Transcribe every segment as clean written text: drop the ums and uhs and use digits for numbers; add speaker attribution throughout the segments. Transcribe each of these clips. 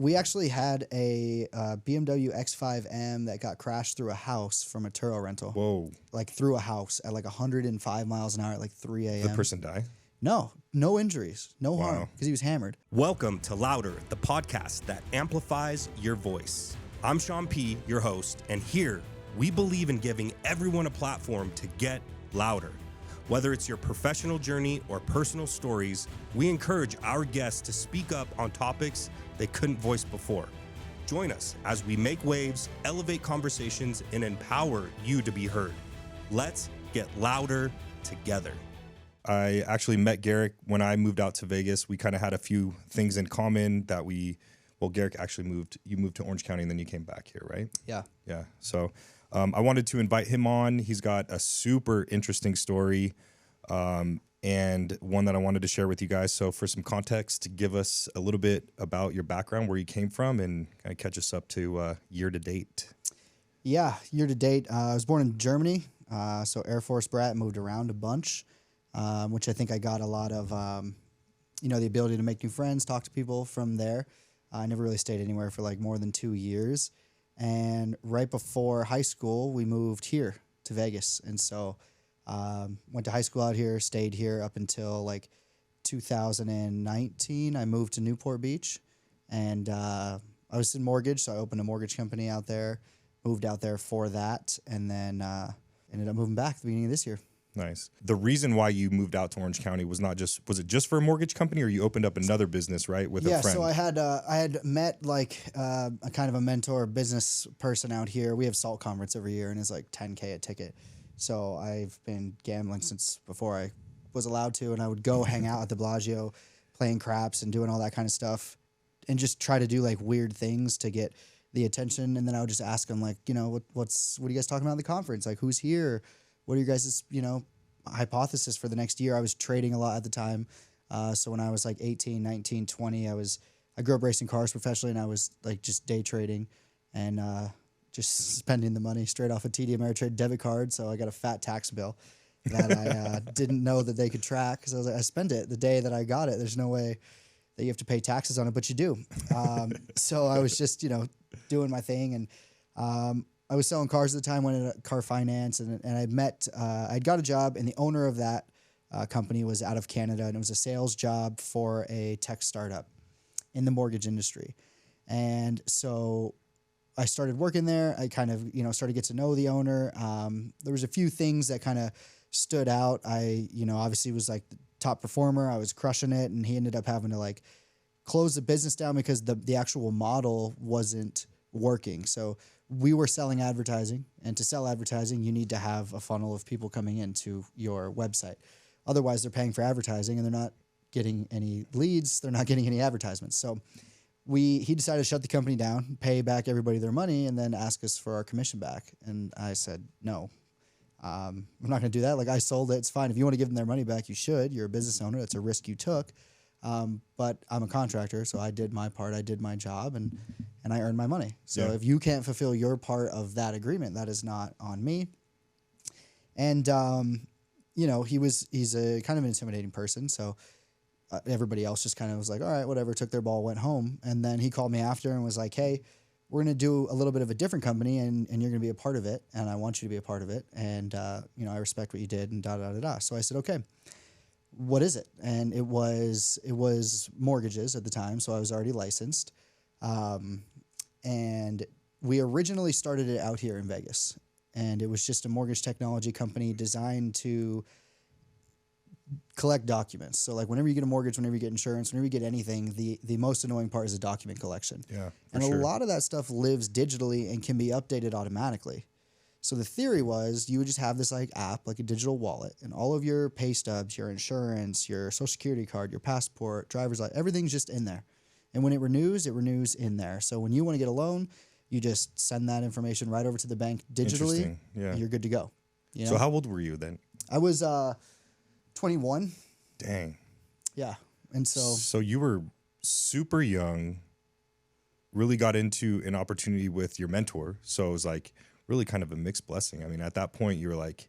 Speaker 1: we actually had a BMW X5M that got crashed through a house from a Turo rental.
Speaker 2: Whoa.
Speaker 1: Like through a house at like 105 miles an hour at like 3 a.m.
Speaker 2: The person die?
Speaker 1: No injuries, no harm, because he was hammered.
Speaker 3: Welcome to Loudr, the podcast that amplifies your voice. I'm Sean P., your host, and here we believe in giving everyone a platform to get louder. Whether it's your professional journey or personal stories, we encourage our guests to speak up on topics they couldn't voice before. Join us as we make waves, elevate conversations, and empower you to be heard. Let's get louder together.
Speaker 2: I actually met Garrick when I moved out to Vegas. We kind of had a few things in common that Garrick actually you moved to Orange County and then you came back here, right?
Speaker 1: Yeah.
Speaker 2: Yeah. So I wanted to invite him on. He's got a super interesting story and one that I wanted to share with you guys. So for some context, give us a little bit about your background, where you came from, and kind of catch us up to year to date.
Speaker 1: Yeah, year to date. I was born in Germany, so Air Force brat, moved around a bunch, which I think I got a lot of, the ability to make new friends, talk to people from there. I never really stayed anywhere for like more than 2 years. And right before high school, we moved here to Vegas. And so went to high school out here, stayed here up until like 2019. I moved to Newport Beach, and I was in mortgage, so I opened a mortgage company out there, moved out there for that, and then ended up moving back at the beginning of this year.
Speaker 2: Nice. The reason why you moved out to Orange County was it just for a mortgage company, or you opened up another business, right, with a friend?
Speaker 1: So I had met like a kind of a mentor business person out here. We have SALT conference every year, and it's like $10K a ticket. So I've been gambling since before I was allowed to, and I would go hang out at the Bellagio, playing craps and doing all that kind of stuff, and just try to do like weird things to get the attention. And then I would just ask them, like, what are you guys talking about at the conference? Like, who's here? What are your guys' hypothesis for the next year? I was trading a lot at the time. So when I was like 18, 19, 20, I grew up racing cars professionally, and I was like just day trading and just spending the money straight off a TD Ameritrade debit card. So I got a fat tax bill that I didn't know that they could track. So I was like, I spent it the day that I got it. There's no way that you have to pay taxes on it, but you do. So I was just, doing my thing, and I was selling cars at the time, went into car finance, and I'd got a job, and the owner of that company was out of Canada, and it was a sales job for a tech startup in the mortgage industry. And so I started working there. I kind of, started to get to know the owner. There was a few things that kind of stood out. I, obviously was like the top performer. I was crushing it, and he ended up having to like close the business down because the actual model wasn't working. So we were selling advertising, and to sell advertising, you need to have a funnel of people coming into your website. Otherwise, they're paying for advertising, and they're not getting any leads. They're not getting any advertisements. So he decided to shut the company down, pay back everybody their money, and then ask us for our commission back. And I said, no, I'm not going to do that. Like, I sold it. It's fine. If you want to give them their money back, you should. You're a business owner. That's a risk you took. But I'm a contractor, so I did my part. I did my job, and I earned my money. So if you can't fulfill your part of that agreement, that is not on me. And, he's a kind of an intimidating person. So everybody else just kind of was like, all right, whatever, took their ball, went home. And then he called me after and was like, hey, we're going to do a little bit of a different company, and you're going to be a part of it. And I want you to be a part of it. And, I respect what you did, and da-da-da-da. So I said, okay. What is it? And it was mortgages at the time, so I was already licensed. And we originally started it out here in Vegas, and it was just a mortgage technology company designed to collect documents. So like whenever you get a mortgage, whenever you get insurance, whenever you get anything, the most annoying part is the document collection.
Speaker 2: Yeah,
Speaker 1: and a lot of that stuff lives digitally and can be updated automatically. So the theory was you would just have this like app, like a digital wallet, and all of your pay stubs, your insurance, your social security card, your passport, driver's license, everything's just in there. And when it renews in there. So when you want to get a loan, you just send that information right over to the bank digitally, and you're good to go.
Speaker 2: So how old were you then?
Speaker 1: I was 21.
Speaker 2: Dang.
Speaker 1: Yeah. And so
Speaker 2: you were super young, really got into an opportunity with your mentor. So it was like really kind of a mixed blessing. I mean, at that point, you were like,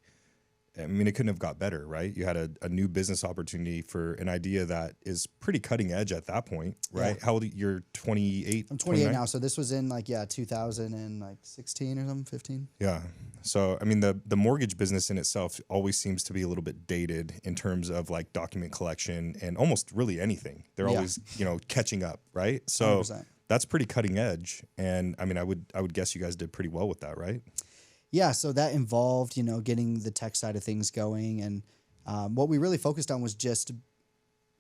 Speaker 2: I mean, it couldn't have got better, right? You had a new business opportunity for an idea that is pretty cutting edge at that point, right?
Speaker 1: Yeah.
Speaker 2: How old? You're 28.
Speaker 1: I'm 28
Speaker 2: 29?
Speaker 1: now, so this was in 2016 or something, 15.
Speaker 2: Yeah. So, I mean, the mortgage business in itself always seems to be a little bit dated in terms of like document collection and almost really anything. They're
Speaker 1: Yeah.
Speaker 2: always, catching up, right? So
Speaker 1: 100%.
Speaker 2: that's pretty cutting edge. And I mean, I would guess you guys did pretty well with that, right?
Speaker 1: Yeah, so that involved, getting the tech side of things going. And what we really focused on was just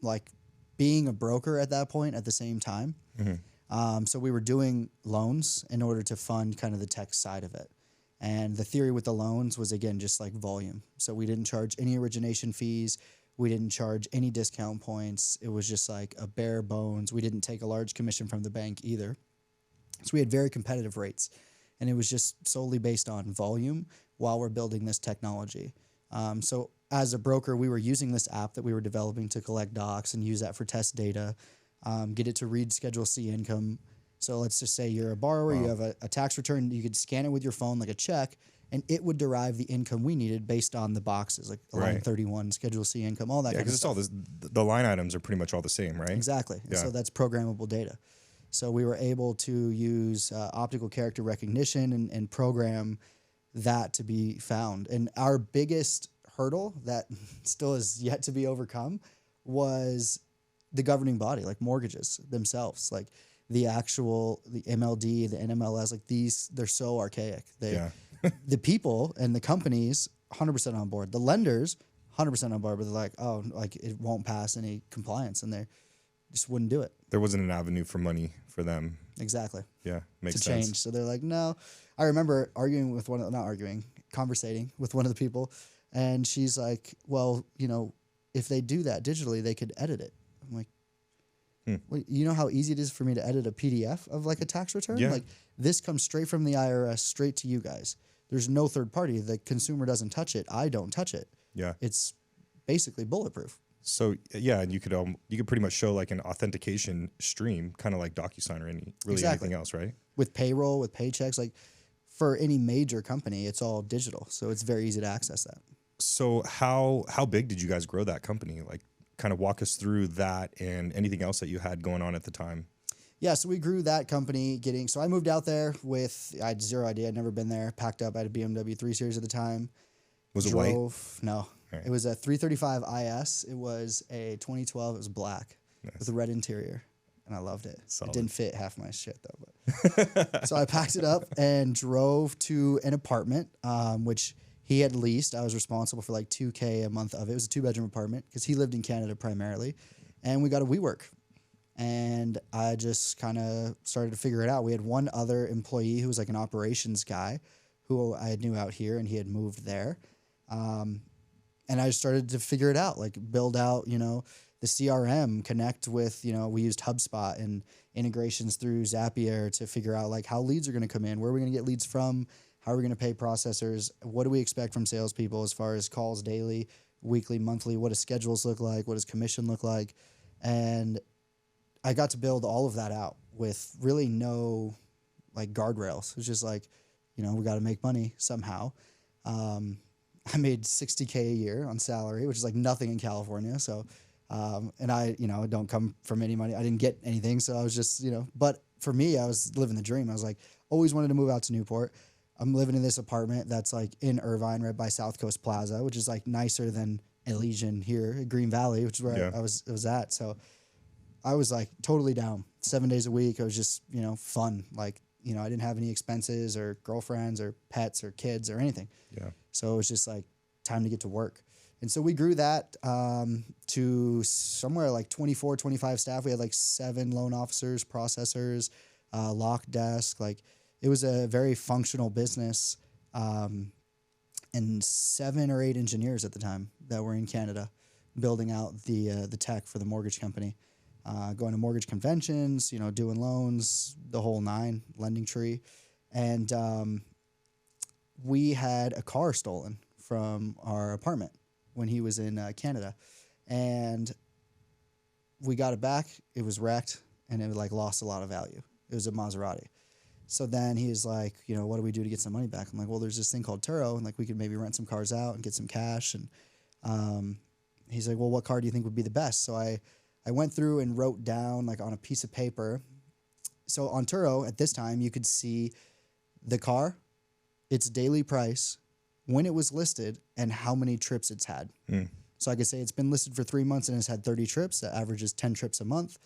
Speaker 1: like being a broker at that point at the same time. So we were doing loans in order to fund kind of the tech side of it. And the theory with the loans was, again, just like volume. So we didn't charge any origination fees. We didn't charge any discount points. It was just like a bare bones. We didn't take a large commission from the bank either. So we had very competitive rates. And it was just solely based on volume while we're building this technology. So as a broker, we were using this app that we were developing to collect docs and use that for test data, get it to read Schedule C income. So let's just say you're a borrower, you have a tax return, you could scan it with your phone like a check, and it would derive the income we needed based on the boxes, like line 31, Schedule C income, all that kind of stuff.
Speaker 2: Because it's all the line items are pretty much all the same, right?
Speaker 1: Exactly.
Speaker 2: Yeah.
Speaker 1: So that's programmable data. So we were able to use optical character recognition and program that to be found. And our biggest hurdle that still is yet to be overcome was the governing body, like mortgages themselves, like the MLD, the NMLS, like they're so archaic. The people and the companies, 100% on board. The lenders, 100% on board, but they're like, oh, like it won't pass any compliance, and they just wouldn't do it.
Speaker 2: There wasn't an avenue for money for them.
Speaker 1: Exactly.
Speaker 2: Yeah, makes
Speaker 1: to
Speaker 2: sense.
Speaker 1: change. So they're like, no. I remember conversating with one of the people, and she's like, well, if they do that digitally, they could edit it. I'm like, wait, you know how easy it is for me to edit a PDF of like a tax return?
Speaker 2: Yeah.
Speaker 1: Like this comes straight from the IRS, straight to you guys. There's no third party. The consumer doesn't touch it. I don't touch it.
Speaker 2: Yeah.
Speaker 1: It's basically bulletproof.
Speaker 2: So yeah, and you could pretty much show like an authentication stream, kind of like DocuSign or anything else, right?
Speaker 1: With payroll, with paychecks, like for any major company, it's all digital, so it's very easy to access that.
Speaker 2: So how big did you guys grow that company? Like, kind of walk us through that and anything else that you had going on at the time.
Speaker 1: Yeah, so we grew that company. So I moved out there I had zero idea. I'd never been there. Packed up. I had a BMW 3 Series at the time.
Speaker 2: Was it white?
Speaker 1: No. Right. It was a 335 IS. It was a 2012. It was black with a red interior, and I loved it.
Speaker 2: Solid.
Speaker 1: It didn't fit half my shit though. But so I packed it up and drove to an apartment, which he had leased. I was responsible for like $2,000 a month of it. It was a 2-bedroom apartment because he lived in Canada primarily, and we got a WeWork. And I just kind of started to figure it out. We had one other employee who was like an operations guy who I knew out here, and he had moved there. And I started to figure it out, like build out, the CRM, connect with, we used HubSpot and integrations through Zapier to figure out like how leads are going to come in, where are we going to get leads from, how are we going to pay processors, what do we expect from salespeople as far as calls daily, weekly, monthly, what do schedules look like, what does commission look like, and I got to build all of that out with really no like guardrails. It was just like, we got to make money somehow. I made $60K a year on salary, which is like nothing in California. So, and I don't come from any money. I didn't get anything. So I was just, but for me, I was living the dream. I was like, always wanted to move out to Newport. I'm living in this apartment that's like in Irvine, right by South Coast Plaza, which is like nicer than Elysian here at Green Valley, which is where I was at. So I was like totally down 7 days a week. It was just, fun. Like, I didn't have any expenses or girlfriends or pets or kids or anything.
Speaker 2: Yeah.
Speaker 1: So it was just like time to get to work. And so we grew that to somewhere like 24, 25 staff. We had like 7 loan officers, processors, lock desk. Like it was a very functional business, and 7 or 8 engineers at the time that were in Canada building out the tech for the mortgage company. Going to mortgage conventions, doing loans, the whole 9, lending tree. And we had a car stolen from our apartment when he was in Canada. And we got it back. It was wrecked, and it like lost a lot of value. It was a Maserati. So then he was like, you know, what do we do to get some money back? I'm like, well, there's this thing called Turo, and like we could maybe rent some cars out and get some cash. And he's like, well, what car do you think would be the best? So I went through and wrote down like on a piece of paper. So on Turo at this time, you could see the car, its daily price, when it was listed, and how many trips it's had. So I could say it's been listed for 3 months and it's had 30 trips. That averages 10 trips a month.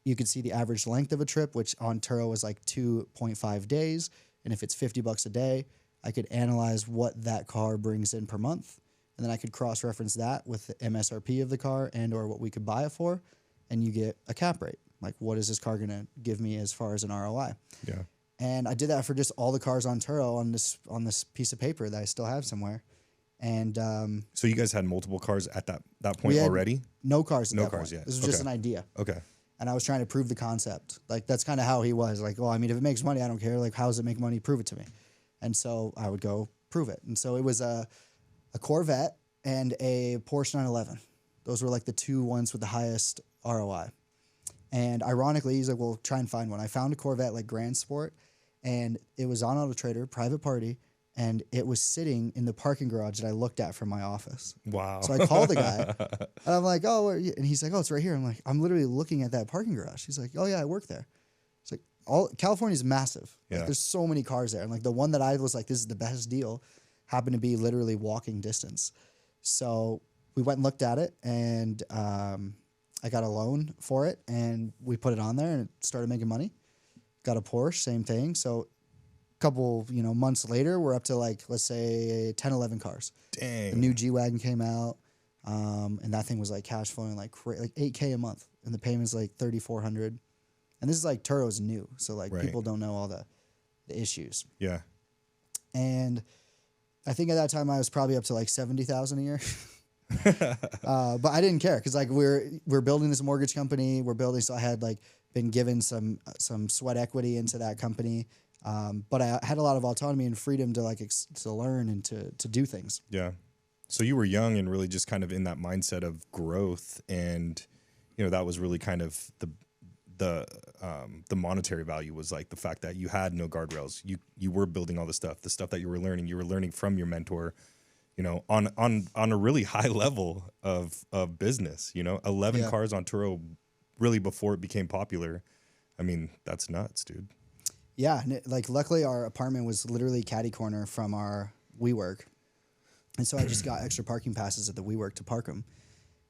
Speaker 1: You could see the average length of a trip, which on Turo is like 2.5 days. And if it's $50 a day, I could analyze what that car brings in per month. And then I could cross-reference that with the MSRP of the car and or what we could buy it for. And you get a cap rate. Like, what is this car going to give me as far as an ROI?
Speaker 2: Yeah.
Speaker 1: And I did that for just all the cars on Turo on this piece of paper that I still have somewhere. And
Speaker 2: so you guys had multiple cars at that point already?
Speaker 1: No cars at
Speaker 2: no
Speaker 1: that
Speaker 2: cars
Speaker 1: point.
Speaker 2: yet.
Speaker 1: This was just an idea.
Speaker 2: Okay.
Speaker 1: And I was trying to prove the concept. Like, that's kind of how he was. Like, well, I mean, if it makes money, I don't care. Like, how does it make money? Prove it to me. And so I would go prove it. And so it was a Corvette and a Porsche 911. Those were like the two ones with the highest ROI. And ironically, he's like, well, try and find one. I found a Corvette, like Grand Sport, and it was on Auto Trader, private party, and it was sitting in the parking garage that I looked at from my office.
Speaker 2: Wow.
Speaker 1: So I called the guy, and I'm like, oh, where are you? And he's like, oh, it's right here. I'm like, I'm literally looking at that parking garage. He's like, oh, yeah, I work there. It's like, California's massive.
Speaker 2: Yeah.
Speaker 1: Like, there's so many cars there. And like the one that I was like, this is the best deal, happened to be literally walking distance. So we went and looked at it, and I got a loan for it, and we put it on there, and it started making money. Got a Porsche, same thing. So couple months later, we're up to like, let's say 10, 11 cars.
Speaker 2: Dang.
Speaker 1: The new G-Wagon came out, and that thing was like cash flowing like $8K a month, and the payment's like $3,400. And this is like Turo's new, so like people don't know all the issues.
Speaker 2: Yeah.
Speaker 1: And I think at that time I was probably up to like 70,000 a year. But I didn't care because like we're building this mortgage company. So I had like been given some sweat equity into that company. But I had a lot of autonomy and freedom to to learn and to do things.
Speaker 2: Yeah. So you were young and really just kind of in that mindset of growth, and that was really kind of the monetary value was like the fact that you had no guardrails. You were building all the stuff that you were learning from your mentor, on a really high level of business. 11 cars on Turo, really before it became popular. I mean, that's nuts, dude.
Speaker 1: Yeah, like luckily our apartment was literally catty corner from our WeWork, and so I just got extra parking passes at the WeWork to park them,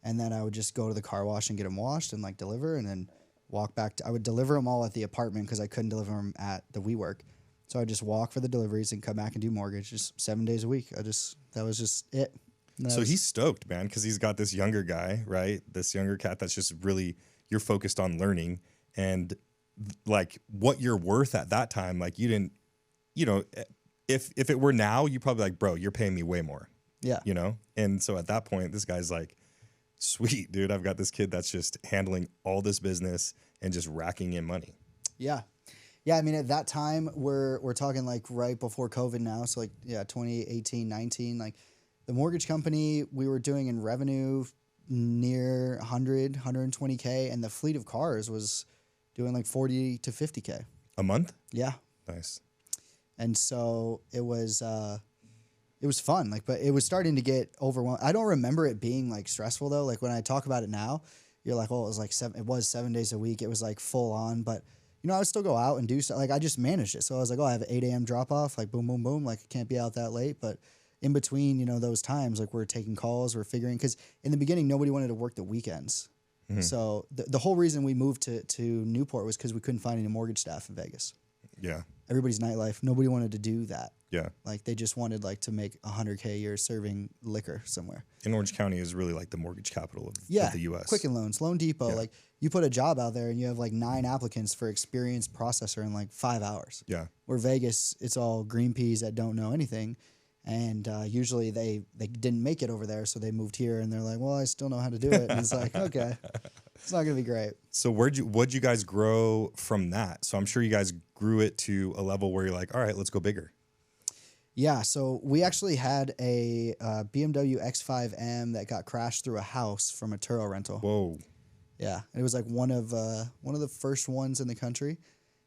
Speaker 1: and then I would just go to the car wash and get them washed and like deliver, and then walk back. I would deliver them all at the apartment because I couldn't deliver them at the WeWork, so I just walk for the deliveries and come back and do mortgage just 7 days a week. That was just it.
Speaker 2: So he's stoked, man, because he's got this younger guy, right? This younger cat that's just really, you're focused on learning, and like what you're worth at that time, like you didn't, if it were now, you probably like, bro, you're paying me way more.
Speaker 1: Yeah.
Speaker 2: And so at that point, this guy's like, sweet, dude, I've got this kid that's just handling all this business and just racking in money.
Speaker 1: Yeah. Yeah. I mean, at that time, we're talking like right before COVID now. So like, 2018, 19, like the mortgage company we were doing in revenue near 100, 120K, and the fleet of cars was doing like 40 to 50K
Speaker 2: a month.
Speaker 1: Yeah.
Speaker 2: Nice.
Speaker 1: And so it was fun. Like, but it was starting to get overwhelming. I don't remember it being like stressful though. Like when I talk about it now, you're like, oh, it was 7 days a week. It was like full on, but I would still go out and do stuff. Like I just managed it. So I was like, oh, I have an 8 a.m. drop off, like boom, boom, boom. Like I can't be out that late. But in between, those times, like we're taking calls, we're figuring, because in the beginning, nobody wanted to work the weekends. Mm-hmm. So the whole reason we moved to Newport was because we couldn't find any mortgage staff in Vegas.
Speaker 2: Yeah.
Speaker 1: Everybody's nightlife. Nobody wanted to do that.
Speaker 2: Yeah.
Speaker 1: Like they just wanted like to make $100K a year serving liquor somewhere.
Speaker 2: And Orange County is really like the mortgage capital of the U.S.
Speaker 1: Quicken Loans, Loan Depot. Yeah. Like you put a job out there and you have like 9 applicants for experienced processor in like 5 hours.
Speaker 2: Yeah.
Speaker 1: Where Vegas, it's all green peas that don't know anything. And usually they didn't make it over there, so they moved here, and they're like, well, I still know how to do it. And it's like, okay, it's not going to be great.
Speaker 2: So what'd you guys grow from that? So I'm sure you guys grew it to a level where you're like, all right, let's go bigger.
Speaker 1: Yeah, so we actually had a BMW X5M that got crashed through a house from a Turo rental.
Speaker 2: Whoa.
Speaker 1: Yeah, it was like one of the first ones in the country.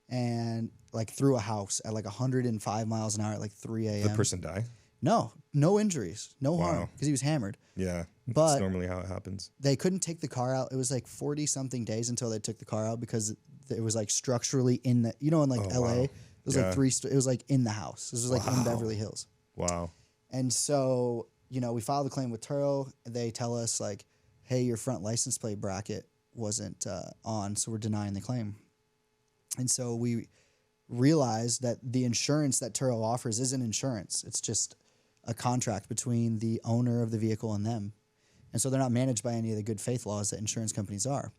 Speaker 1: and like through a house at like 105 miles an hour at like 3 a.m.
Speaker 2: The person die?
Speaker 1: No injuries, no harm,
Speaker 2: Wow.
Speaker 1: because he was hammered.
Speaker 2: Yeah.
Speaker 1: But
Speaker 2: That's normally how it happens.
Speaker 1: they couldn't take the car out. It was like 40 something days until they took the car out because it was like structurally in the, in like LA,
Speaker 2: wow.
Speaker 1: it was like it was like in the house. This was like in Beverly Hills.
Speaker 2: Wow.
Speaker 1: And so, we filed a claim with Turo. They tell us like, hey, your front license plate bracket wasn't on, so we're denying the claim. And so we realized that the insurance that Turo offers isn't insurance. It's just a contract between the owner of the vehicle and them. And so they're not managed by any of the good faith laws that insurance companies are.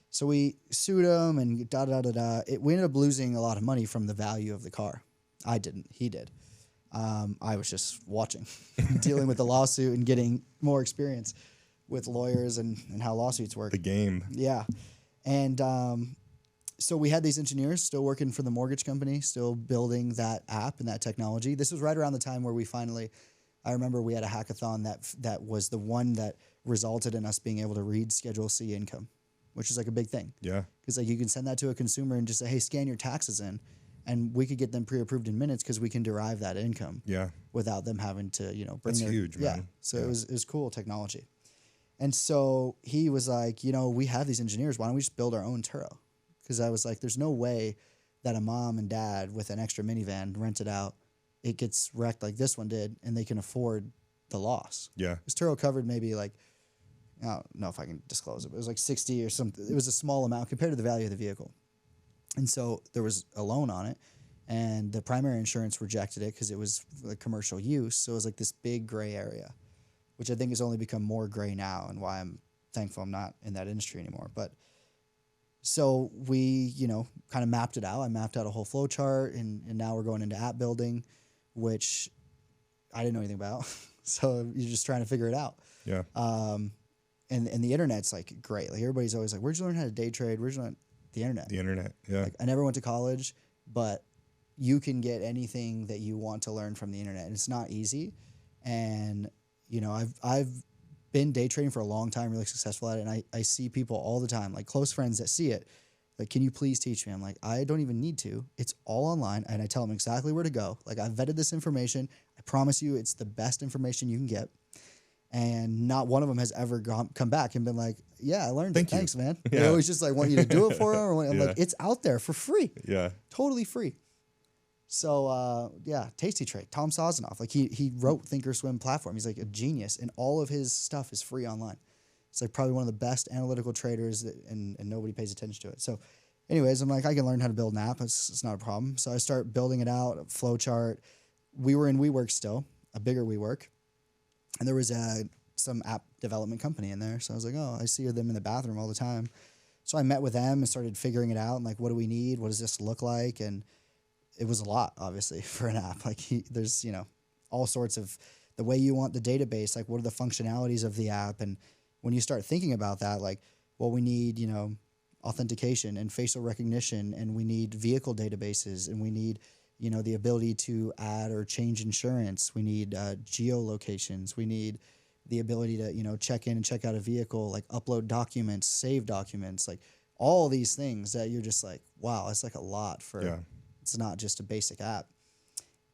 Speaker 1: So we sued them and we ended up losing a lot of money from the value of the car. I didn't. He did. I was just watching, dealing with the lawsuit and getting more experience with lawyers and how lawsuits work.
Speaker 2: The game.
Speaker 1: Yeah. And so we had these engineers still working for the mortgage company, still building that app and that technology. This was right around the time where I remember we had a hackathon that was the one that resulted in us being able to read Schedule C income, which is like a big thing.
Speaker 2: Yeah.
Speaker 1: Because like you can send that to a consumer and just say, hey, scan your taxes in, and we could get them pre-approved in minutes because we can derive that income.
Speaker 2: Yeah.
Speaker 1: Without them having to, bring
Speaker 2: That's huge, man.
Speaker 1: Yeah. So it was cool technology. And so he was like, we have these engineers. Why don't we just build our own Turo? Because I was like, there's no way that a mom and dad with an extra minivan rented out, it gets wrecked like this one did, and they can afford the loss.
Speaker 2: Yeah.
Speaker 1: Because Turo covered maybe like, I don't know if I can disclose it, but it was like 60 or something. It was a small amount compared to the value of the vehicle. And so there was a loan on it, and the primary insurance rejected it because it was like commercial use. So it was like this big gray area, which I think has only become more gray now, and why I'm thankful I'm not in that industry anymore. But so we, kind of mapped it out. I mapped out a whole flow chart, and now we're going into app building, which I didn't know anything about. So you're just trying to figure it out.
Speaker 2: Yeah.
Speaker 1: And the internet's like great. Like everybody's always like, where'd you learn how to day trade? Where'd you learn the internet?
Speaker 2: The internet. Yeah.
Speaker 1: Like I never went to college, but you can get anything that you want to learn from the internet. And it's not easy. And, I've been day trading for a long time, really successful at it. And I see people all the time, like close friends that see it. Like, can you please teach me? I'm like, I don't even need to. It's all online. And I tell them exactly where to go. Like, I've vetted this information. I promise you it's the best information you can get. And not one of them has ever come back and been like, yeah, I learned it. Thanks, man.
Speaker 2: Yeah.
Speaker 1: They always just like want you to do it for them. Or I'm
Speaker 2: Yeah.
Speaker 1: like, it's out there for free.
Speaker 2: Yeah.
Speaker 1: Totally free. So, Tasty Trade, Tom Sozanoff, like he wrote Thinkorswim platform. He's like a genius, and all of his stuff is free online. It's like probably one of the best analytical traders, and nobody pays attention to it. So anyways, I'm like, I can learn how to build an app. It's not a problem. So I start building it out, a flow chart. We were in WeWork still, a bigger WeWork. And there was some app development company in there. So I was like, oh, I see them in the bathroom all the time. So I met with them and started figuring it out. And like, what do we need? What does this look like? And it was a lot, obviously, for an app. Like there's, all sorts of the way you want the database. Like, what are the functionalities of the app? And when you start thinking about that, like, well, we need, authentication and facial recognition, and we need vehicle databases, and we need, the ability to add or change insurance. We need geolocations. We need the ability to, check in and check out a vehicle, like upload documents, save documents, like all these things that you're just like, wow, it's like a lot for.
Speaker 2: Yeah.
Speaker 1: It's not just a basic app.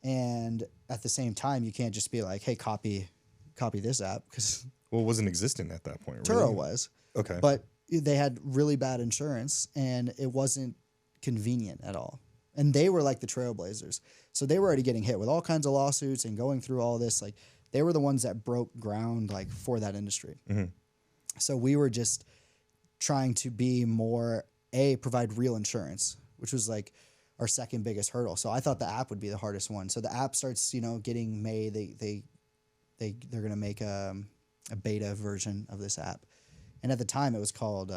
Speaker 1: And at the same time, you can't just be like, hey, copy this app, because
Speaker 2: Well, it wasn't existent at that point.
Speaker 1: Turo
Speaker 2: Really?
Speaker 1: was.
Speaker 2: Okay.
Speaker 1: But they had really bad insurance, and it wasn't convenient at all. And they were like the trailblazers. So they were already getting hit with all kinds of lawsuits and going through all this. Like, they were the ones that broke ground, like, for that industry.
Speaker 2: Mm-hmm.
Speaker 1: So we were just trying to be more, provide real insurance, which was like our second biggest hurdle. So I thought the app would be the hardest one. So the app starts, getting made. They're going to make a beta version of this app. And at the time, it was called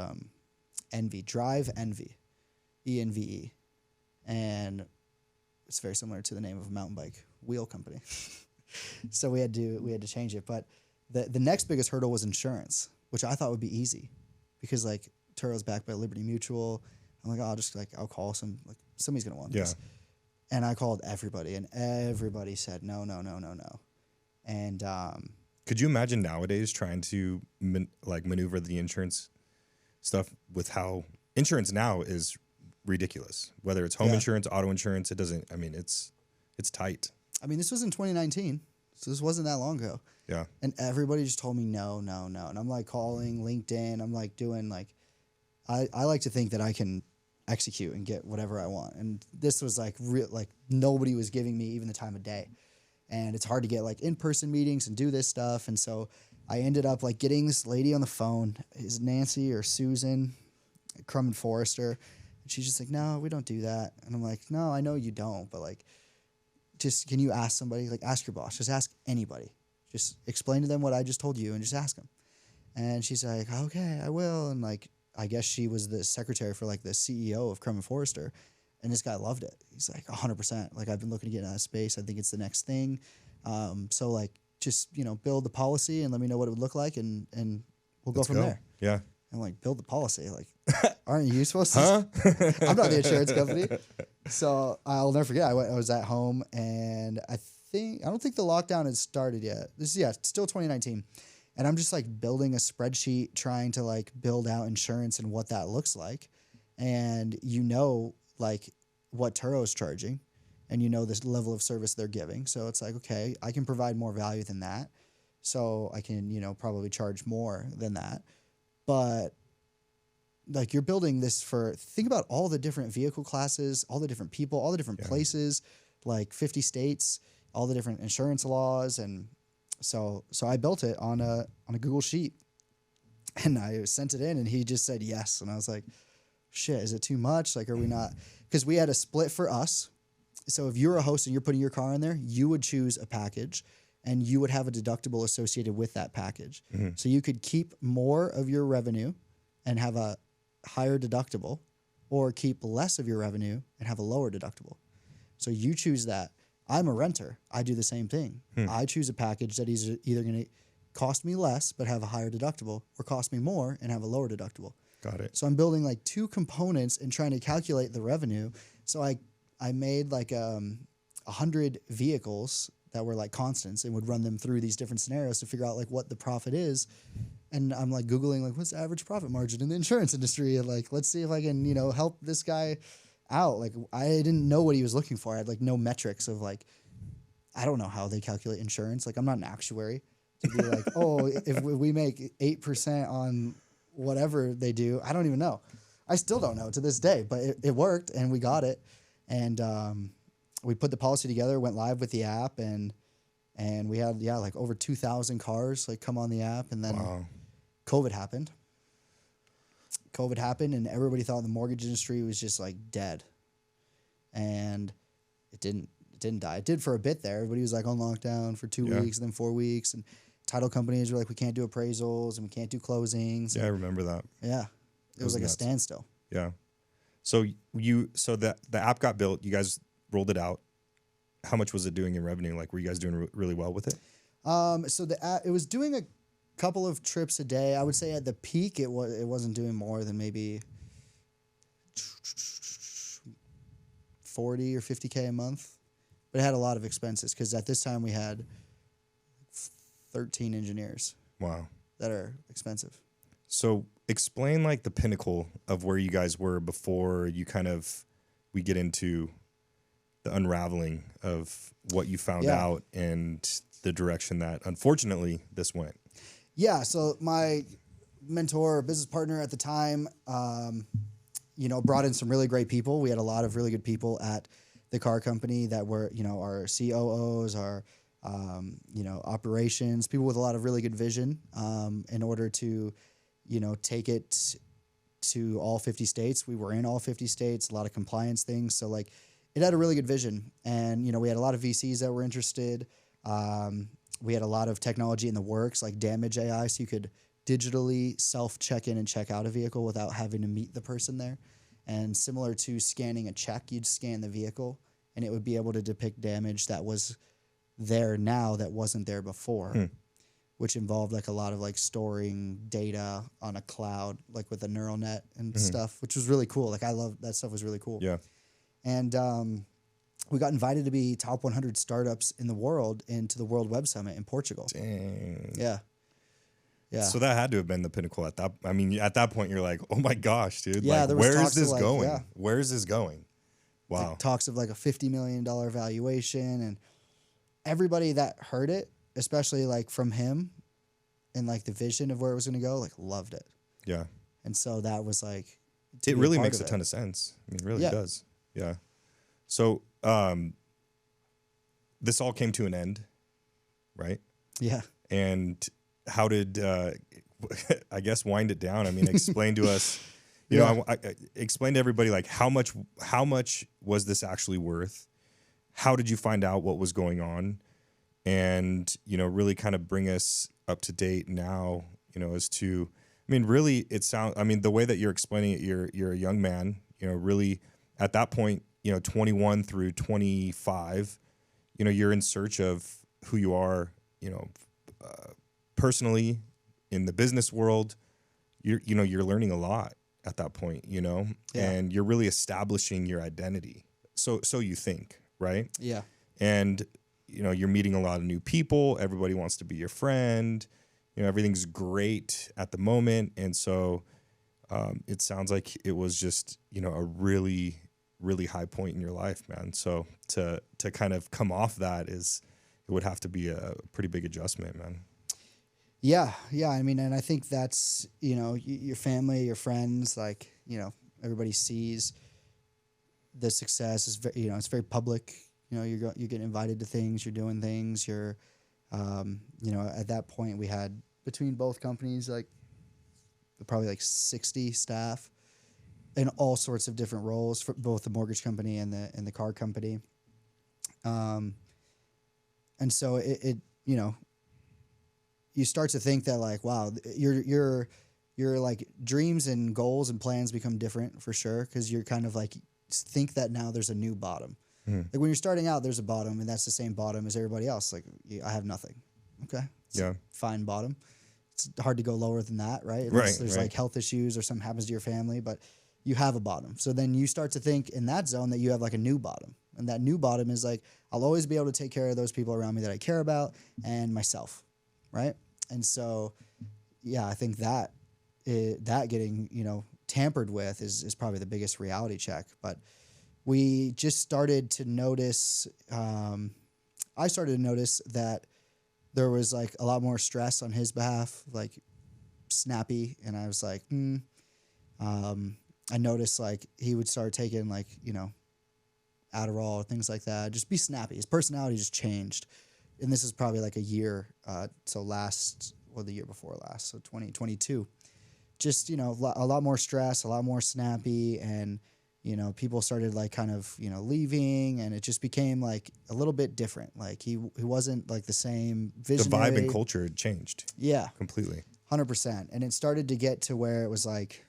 Speaker 1: Envy, Drive Envy, ENVE. And it's very similar to the name of a mountain bike wheel company. So we had to change it. But the next biggest hurdle was insurance, which I thought would be easy, because like Turo's backed by Liberty Mutual. I'm like, I'll call somebody's gonna want this. And I called everybody, and everybody said no. And
Speaker 2: could you imagine nowadays trying to maneuver the insurance stuff with how insurance now is ridiculous. Whether it's home insurance, auto insurance, it doesn't. I mean, it's tight.
Speaker 1: I mean, this was in 2019, so this wasn't that long ago.
Speaker 2: Yeah.
Speaker 1: And everybody just told me no. And I'm like calling LinkedIn. I'm like doing like, I like to think that I can execute and get whatever I want. And this was like like nobody was giving me even the time of day. And it's hard to get like in-person meetings and do this stuff. And so I ended up like getting this lady on the phone. Is Nancy or Susan Crum and Forrester? And she's just like, no, we don't do that. And I'm like, no, I know you don't, but like, just can you ask somebody? Like, ask your boss. Just ask anybody. Just explain to them what I just told you and just ask them. And she's like, okay, I will. And like, I guess she was the secretary for like the CEO of Crum and Forrester. And this guy loved it. He's like 100%. Like, I've been looking to get out of space. I think it's the next thing. So like, just, you know, build the policy and let me know what it would look like. And we'll go from there.
Speaker 2: Yeah.
Speaker 1: I'm like, build the policy. Like, aren't you supposed to? I'm not the insurance company. So I'll never forget. I was at home and I don't think the lockdown had started yet. It's still 2019. And I'm just like building a spreadsheet, trying to like build out insurance and what that looks like. And you know, like what Turo's charging and you know this level of service they're giving. So it's like, okay, I can provide more value than that. So I can, you know, probably charge more than that. But like you're building this think about all the different vehicle classes, all the different people, all the different places, like 50 states, all the different insurance laws. And so I built it on a Google Sheet and I sent it in and he just said yes. And I was like, shit, is it too much? Like, are we not? Because we had a split for us. So if you're a host and you're putting your car in there, you would choose a package and you would have a deductible associated with that package. Mm-hmm. So you could keep more of your revenue and have a higher deductible, or keep less of your revenue and have a lower deductible. So you choose that. I'm a renter. I do the same thing. I choose a package that is either going to cost me less but have a higher deductible, or cost me more and have a lower deductible.
Speaker 2: Got it.
Speaker 1: So I'm building like two components and trying to calculate the revenue. So I made like 100 vehicles that were like constants and would run them through these different scenarios to figure out like what the profit is. And I'm like Googling like, what's the average profit margin in the insurance industry? And like, let's see if I can, you know, help this guy out. Like, I didn't know what he was looking for. I had like no metrics of like, I don't know how they calculate insurance. Like, I'm not an actuary to be like, oh, if we make 8% on whatever they do, I don't even know. I still don't know to this day, but it worked and we got it. And we put the policy together, went live with the app, and we had, like over 2,000 cars like come on the app. And then COVID happened. And everybody thought the mortgage industry was just like dead. And it didn't die. It did for a bit there. Everybody was like on lockdown for 2 weeks and then 4 weeks. And title companies were like, we can't do appraisals and we can't do closings.
Speaker 2: Yeah, I remember that.
Speaker 1: Yeah. It was like nuts. A standstill.
Speaker 2: Yeah. So the app got built, you guys rolled it out. How much was it doing in revenue? Like, were you guys doing really well with it?
Speaker 1: So the app, it was doing a couple of trips a day. I would say at the peak, it wasn't doing more than maybe 40 or 50K a month, but it had a lot of expenses because at this time we had 13 engineers. Wow. That are expensive.
Speaker 2: So explain like the pinnacle of where you guys were before we get into the unraveling of what you found out and the direction that unfortunately this went.
Speaker 1: Yeah. So my mentor, business partner at the time, brought in some really great people. We had a lot of really good people at the car company that were, our COOs, our, operations, people with a lot of really good vision, in order to, take it to all 50 states. We were in all 50 states, a lot of compliance things. So like it had a really good vision, and, we had a lot of VCs that were interested. We had a lot of technology in the works, like damage AI, so you could digitally self-check in and check out a vehicle without having to meet the person there. And similar to scanning a check, you'd scan the vehicle, and it would be able to depict damage that was there now that wasn't there before, which involved like a lot of like storing data on a cloud, like with a neural net and stuff, which was really cool. Like I love that stuff, was really cool.
Speaker 2: Yeah.
Speaker 1: And we got invited to be top 100 startups in the world into the World Web Summit in Portugal.
Speaker 2: Dang.
Speaker 1: Yeah. Yeah.
Speaker 2: So that had to have been the pinnacle at that. I mean, at that point, you're like, oh my gosh, dude.
Speaker 1: Yeah,
Speaker 2: like,
Speaker 1: there was
Speaker 2: where is
Speaker 1: talks of,
Speaker 2: this
Speaker 1: like,
Speaker 2: going?
Speaker 1: yeah.
Speaker 2: Where is this going? Wow.
Speaker 1: Like talks of like a $50 million valuation, and everybody that heard it, especially like from him and like the vision of where it was going to go, like loved it.
Speaker 2: Yeah.
Speaker 1: And so that was like,
Speaker 2: It really makes a ton of sense. I mean, it really does. Yeah. So this all came to an end, right?
Speaker 1: Yeah.
Speaker 2: And how did, I guess, wind it down? I mean, explain to us, you know, I explain to everybody, like, how much was this actually worth? How did you find out what was going on? And, you know, really kind of bring us up to date now, you know, as to, I mean, really, I mean, the way that you're explaining it, you're a young man, you know, really at that point, you know, 21 through 25, you know, you're in search of who you are, you know, personally in the business world. You're learning a lot at that point, you know, and you're really establishing your identity. So you think, right?
Speaker 1: Yeah.
Speaker 2: And, you know, you're meeting a lot of new people. Everybody wants to be your friend. You know, everything's great at the moment. And so it sounds like it was just, you know, a really, really high point in your life, man. So to kind of come off that it would have to be a pretty big adjustment, man.
Speaker 1: Yeah. Yeah. I mean, and I think that's, you know, your family, your friends, like, you know, everybody sees the success is very, you know, it's very public. You know, you're getting invited to things, you're doing things, you're, you know, at that point we had between both companies, like probably like 60 staff in all sorts of different roles for both the mortgage company and the car company. And so it, you know, you start to think that like, wow, your like dreams and goals and plans become different for sure. 'Cause you're kind of like, think that now there's a new bottom. Like when you're starting out, there's a bottom, and that's the same bottom as everybody else. Like I have nothing. Okay. It's a fine bottom. It's hard to go lower than that, right? Unless there's like health issues or something happens to your family, but you have a bottom. So then you start to think in that zone that you have like a new bottom. And that new bottom is like, I'll always be able to take care of those people around me that I care about and myself. Right. And so, yeah, I think that getting, you know, tampered with is probably the biggest reality check. But we just started to notice, I started to notice that there was like a lot more stress on his behalf, like snappy. And I was like, I noticed like he would start taking like, you know, Adderall, things like that. Just be snappy. His personality just changed. And this is probably like a year, the year before last, so 2022. Just, you know, a lot more stress, a lot more snappy, and, you know, people started like kind of, you know, leaving, and it just became like a little bit different. Like he wasn't like the same visionary.
Speaker 2: The vibe and culture had changed.
Speaker 1: Yeah.
Speaker 2: Completely.
Speaker 1: 100%. And it started to get to where it was like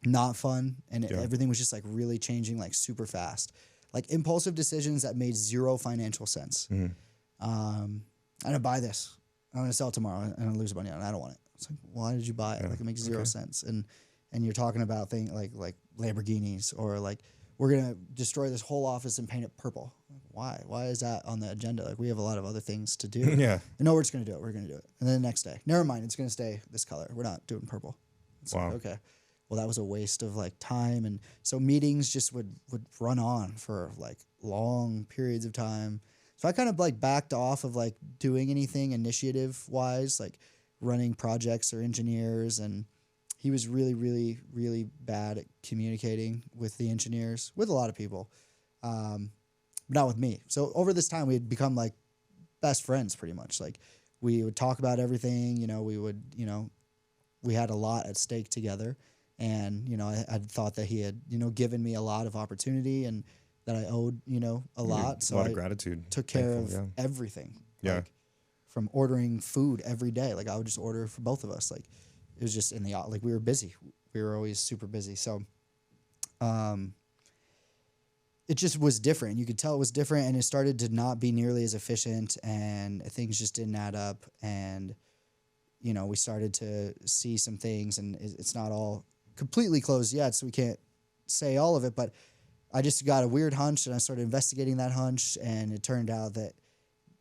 Speaker 1: not fun, and everything was just like really changing like super fast. Like impulsive decisions that made zero financial sense. I'm gonna buy this. I'm gonna sell it tomorrow, and I'm gonna lose money on it. I don't want it. It's like, why did you buy it? Like it makes zero sense. And you're talking about things like Lamborghinis, or like we're gonna destroy this whole office and paint it purple. Why? Why is that on the agenda? Like we have a lot of other things to do.
Speaker 2: Yeah.
Speaker 1: And no, we're just gonna do it. We're gonna do it. And then the next day, never mind. It's gonna stay this color. We're not doing purple. It's
Speaker 2: wow.
Speaker 1: Like, okay. Well, that was a waste of like time, and so meetings just would run on for like long periods of time. So I kind of like backed off of like doing anything initiative wise, like running projects or engineers. And he was really, really, really bad at communicating with the engineers, with a lot of people, but not with me. So over this time, we had become like best friends pretty much. Like we would talk about everything, you know, we had a lot at stake together. And, you know, I thought that he had, you know, given me a lot of opportunity and that I owed, you know, a lot. So
Speaker 2: a lot of gratitude.
Speaker 1: Took care of everything.
Speaker 2: Yeah.
Speaker 1: Like, from ordering food every day. Like I would just order for both of us. Like it was just like we were busy. We were always super busy. So it just was different. You could tell it was different, and it started to not be nearly as efficient, and things just didn't add up. And, you know, we started to see some things, and it's not all completely closed yet, so we can't say all of it, but I just got a weird hunch, and I started investigating that hunch, and it turned out that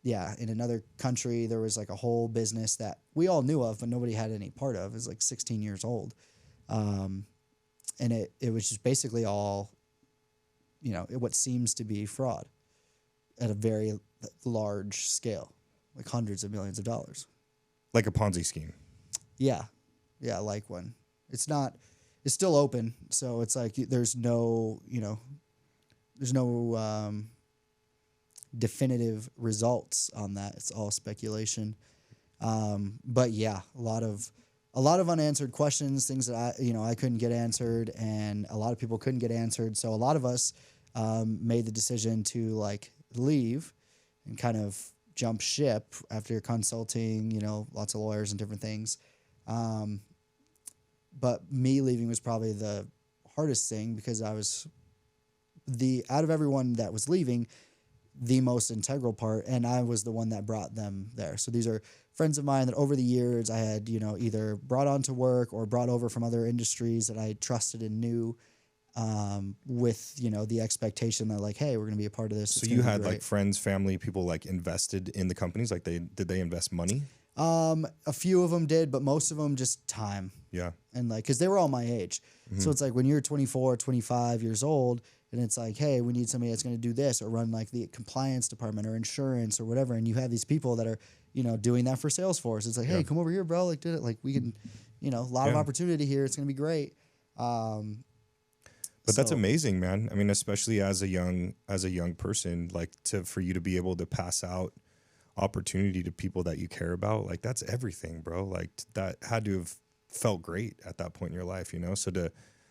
Speaker 1: yeah, in another country, there was like a whole business that we all knew of, but nobody had any part of. It was like 16 years old. And it was just basically all, what seems to be fraud at a very large scale, like hundreds of millions of dollars.
Speaker 2: Like a Ponzi scheme.
Speaker 1: Yeah. Yeah, like one. It's still open. So it's like there's no definitive results on that. It's all speculation. But yeah, a lot of unanswered questions, things that I couldn't get answered, and a lot of people couldn't get answered. So a lot of us made the decision to like leave and kind of jump ship after consulting, lots of lawyers and different things. But me leaving was probably the hardest thing because I was out of everyone that was leaving, the most integral part, and I was the one that brought them there. So these are friends of mine that over the years I had, either brought on to work or brought over from other industries that I trusted and knew, with, the expectation that like, hey, we're going to be a part of this.
Speaker 2: So you had like friends, family, people like invested in the companies? Like did they invest money?
Speaker 1: A few of them did, but most of them just time.
Speaker 2: Yeah.
Speaker 1: And like, cause they were all my age. Mm-hmm. So it's like when you're 24, 25 years old, and it's like, hey, we need somebody that's going to do this or run like the compliance department or insurance or whatever. And you have these people that are, doing that for Salesforce. It's like, hey, come over here, bro. Like, did it? Like, we can, a lot of opportunity here. It's going to be great.
Speaker 2: But that's amazing, man. I mean, especially as a young person, like for you to be able to pass out opportunity to people that you care about, like that's everything, bro. Like that had to have felt great at that point in your life,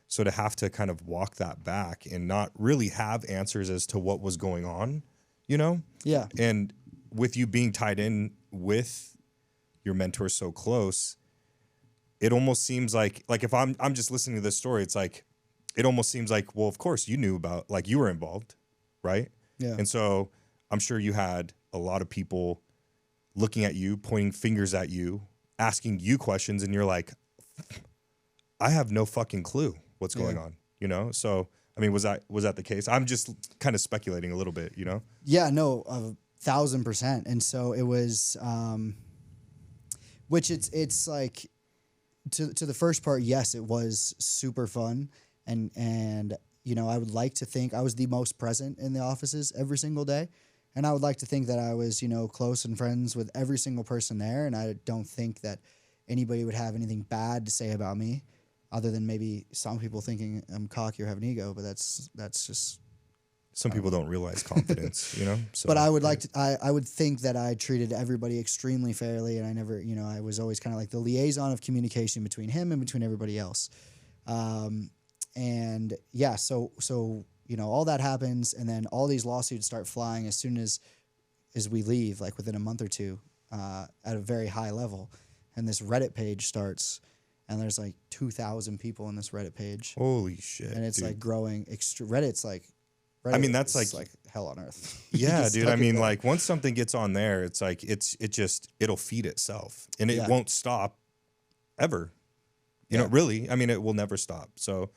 Speaker 2: So to have to kind of walk that back and not really have answers as to what was going on, Yeah. And with you being tied in with your mentor so close, it almost seems like if I'm just listening to this story, it's like, it almost seems like, well, of course you knew about, like you were involved, right?
Speaker 1: Yeah.
Speaker 2: And so I'm sure you had a lot of people looking at you, pointing fingers at you, asking you questions, and you're like, I have no fucking clue what's going on, So, I mean, was that the case? I'm just kind of speculating a little bit,
Speaker 1: Yeah, no, 1,000%. And so it was, which it's like to the first part. Yes, it was super fun. And, I would like to think I was the most present in the offices every single day. And I would like to think that I was, close and friends with every single person there. And I don't think that anybody would have anything bad to say about me, other than maybe some people thinking I'm cocky or have an ego, but that's just.
Speaker 2: Some people don't realize confidence, So,
Speaker 1: but I would I would think that I treated everybody extremely fairly, and I never, I was always kind of like the liaison of communication between him and between everybody else. And yeah, so all that happens, and then all these lawsuits start flying as soon as we leave, like within a month or two, at a very high level, and this Reddit page starts. And there's like 2,000 people in this Reddit page.
Speaker 2: Holy shit!
Speaker 1: And it's
Speaker 2: dude.
Speaker 1: like growing. Reddit's like.
Speaker 2: I mean, that's
Speaker 1: like hell on earth.
Speaker 2: Yeah, dude. I mean, like once something gets on there, it's like it'll feed itself, and it won't stop ever. Really. I mean, it will never stop. So,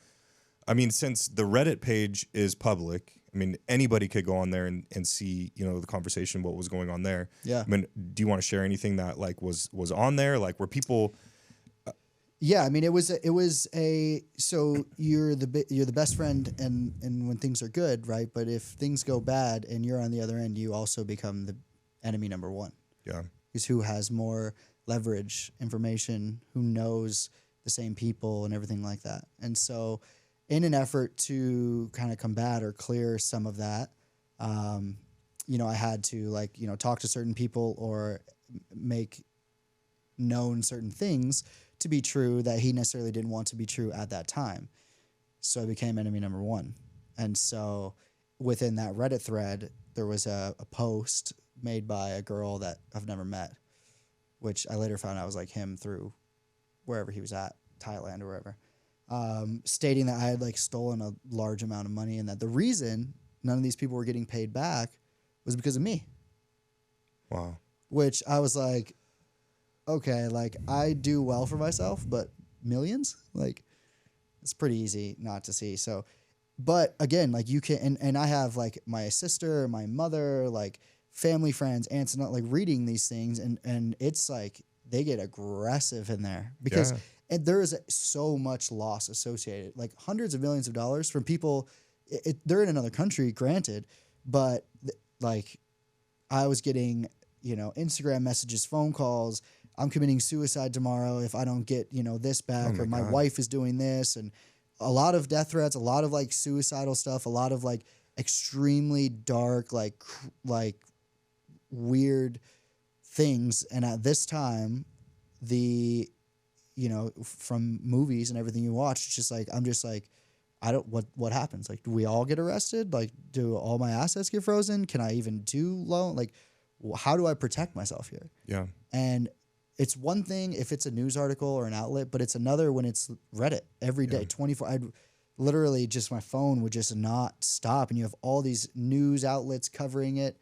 Speaker 2: I mean, since the Reddit page is public, I mean, anybody could go on there and see, the conversation, what was going on there.
Speaker 1: Yeah.
Speaker 2: I mean, do you want to share anything that like was on there? Like, were people?
Speaker 1: Yeah, I mean, it was so you're the best friend, and when things are good, right? But if things go bad and you're on the other end, you also become the enemy number one.
Speaker 2: Yeah,
Speaker 1: because who has more leverage, information, who knows the same people and everything like that. And so, in an effort to kind of combat or clear some of that, I had to talk to certain people or make known certain things to be true that he necessarily didn't want to be true at that time. So I became enemy number one. And so within that Reddit thread, there was a post made by a girl that I've never met, which I later found out was like him through wherever he was at, Thailand or wherever, stating that I had like stolen a large amount of money, and that the reason none of these people were getting paid back was because of me.
Speaker 2: Wow.
Speaker 1: Which I was like, okay, like I do well for myself, but millions? Like it's pretty easy not to see. So, but again, like you can, and I have like my sister, my mother, like family, friends, aunts, and like reading these things, and it's like they get aggressive in there because and there is so much loss associated, like hundreds of millions of dollars from people. They're in another country, granted, but like I was getting, Instagram messages, phone calls. I'm committing suicide tomorrow if I don't get, this back, or my wife is doing this, and a lot of death threats, a lot of like suicidal stuff, a lot of like extremely dark, like weird things. And at this time, from movies and everything you watch, it's just like, I'm just like, what happens? Like, do we all get arrested? Like, do all my assets get frozen? Can I even do loan? Like, how do I protect myself here?
Speaker 2: Yeah.
Speaker 1: And it's one thing if it's a news article or an outlet, but it's another when it's Reddit every day, 24. I'd literally just, my phone would just not stop. And you have all these news outlets covering it.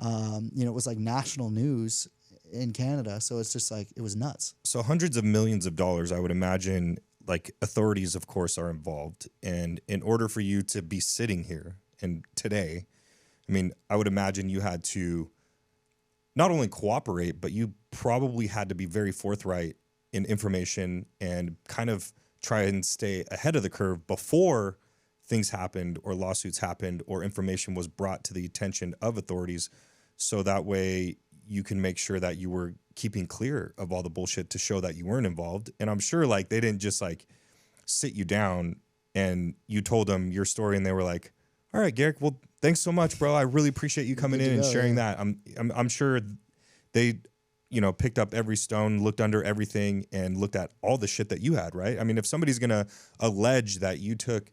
Speaker 1: It was like national news in Canada. So it's just like, it was nuts.
Speaker 2: So hundreds of millions of dollars, I would imagine, like authorities, of course, are involved. And in order for you to be sitting here and today, I mean, I would imagine you had to not only cooperate, but you probably had to be very forthright in information and kind of try and stay ahead of the curve before things happened or lawsuits happened or information was brought to the attention of authorities. So that way you can make sure that you were keeping clear of all the bullshit to show that you weren't involved. And I'm sure like they didn't just like sit you down and you told them your story and they were like, all right, Garrick, well, thanks so much, bro. I really appreciate you coming in and sharing that. I'm sure they, picked up every stone, looked under everything, and looked at all the shit that you had, right? I mean, if somebody's going to allege that you took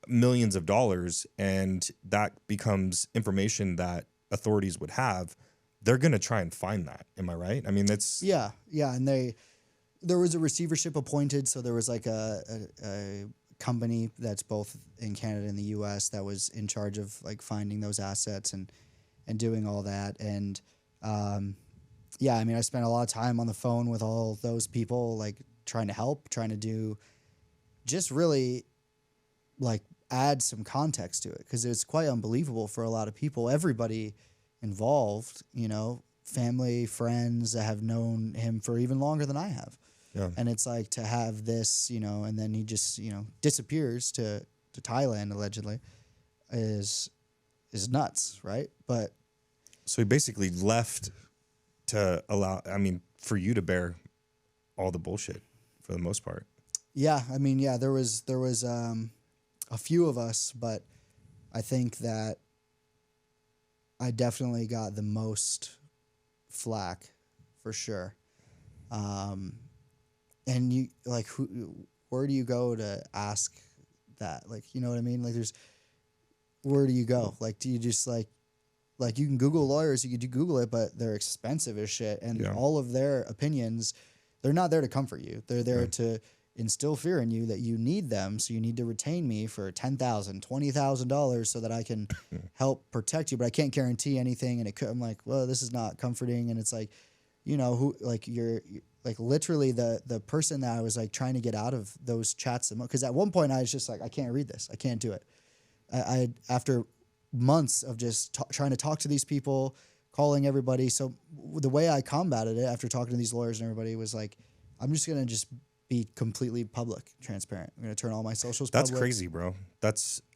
Speaker 2: millions of dollars and that becomes information that authorities would have, they're going to try and find that. Am I right? I mean, that's...
Speaker 1: Yeah. And there was a receivership appointed. So there was like a company that's both in Canada and the US that was in charge of like finding those assets and doing all that. And, I spent a lot of time on the phone with all those people, like trying to help, trying to do just really like add some context to it. Cause it's quite unbelievable for a lot of people, everybody involved, family, friends that have known him for even longer than I have.
Speaker 2: Yeah.
Speaker 1: And it's like to have this, and then he just, disappears to Thailand allegedly is nuts, right? But
Speaker 2: so he basically left to allow, for you to bear all the bullshit for the most part.
Speaker 1: Yeah, there was a few of us, but I think that I definitely got the most flack for sure. And you like, where do you go to ask that? Like, you know what I mean? Like, where do you go? Like, do you just like you can Google lawyers, you could Google it, but they're expensive as shit. And all of their opinions, they're not there to comfort you. They're there to instill fear in you that you need them. So you need to retain me for $10,000, $20,000 so that I can help protect you. But I can't guarantee anything. And I'm like, well, this is not comforting. And it's like, who, like you're like literally the person that I was like trying to get out of those chats. Because at one point I was just like, I can't read this. I can't do it. I after months of just trying to talk to these people, calling everybody. So the way I combated it after talking to these lawyers and everybody was like, I'm just going to just be completely public, transparent. I'm going to turn all my socials public.
Speaker 2: That's crazy, bro.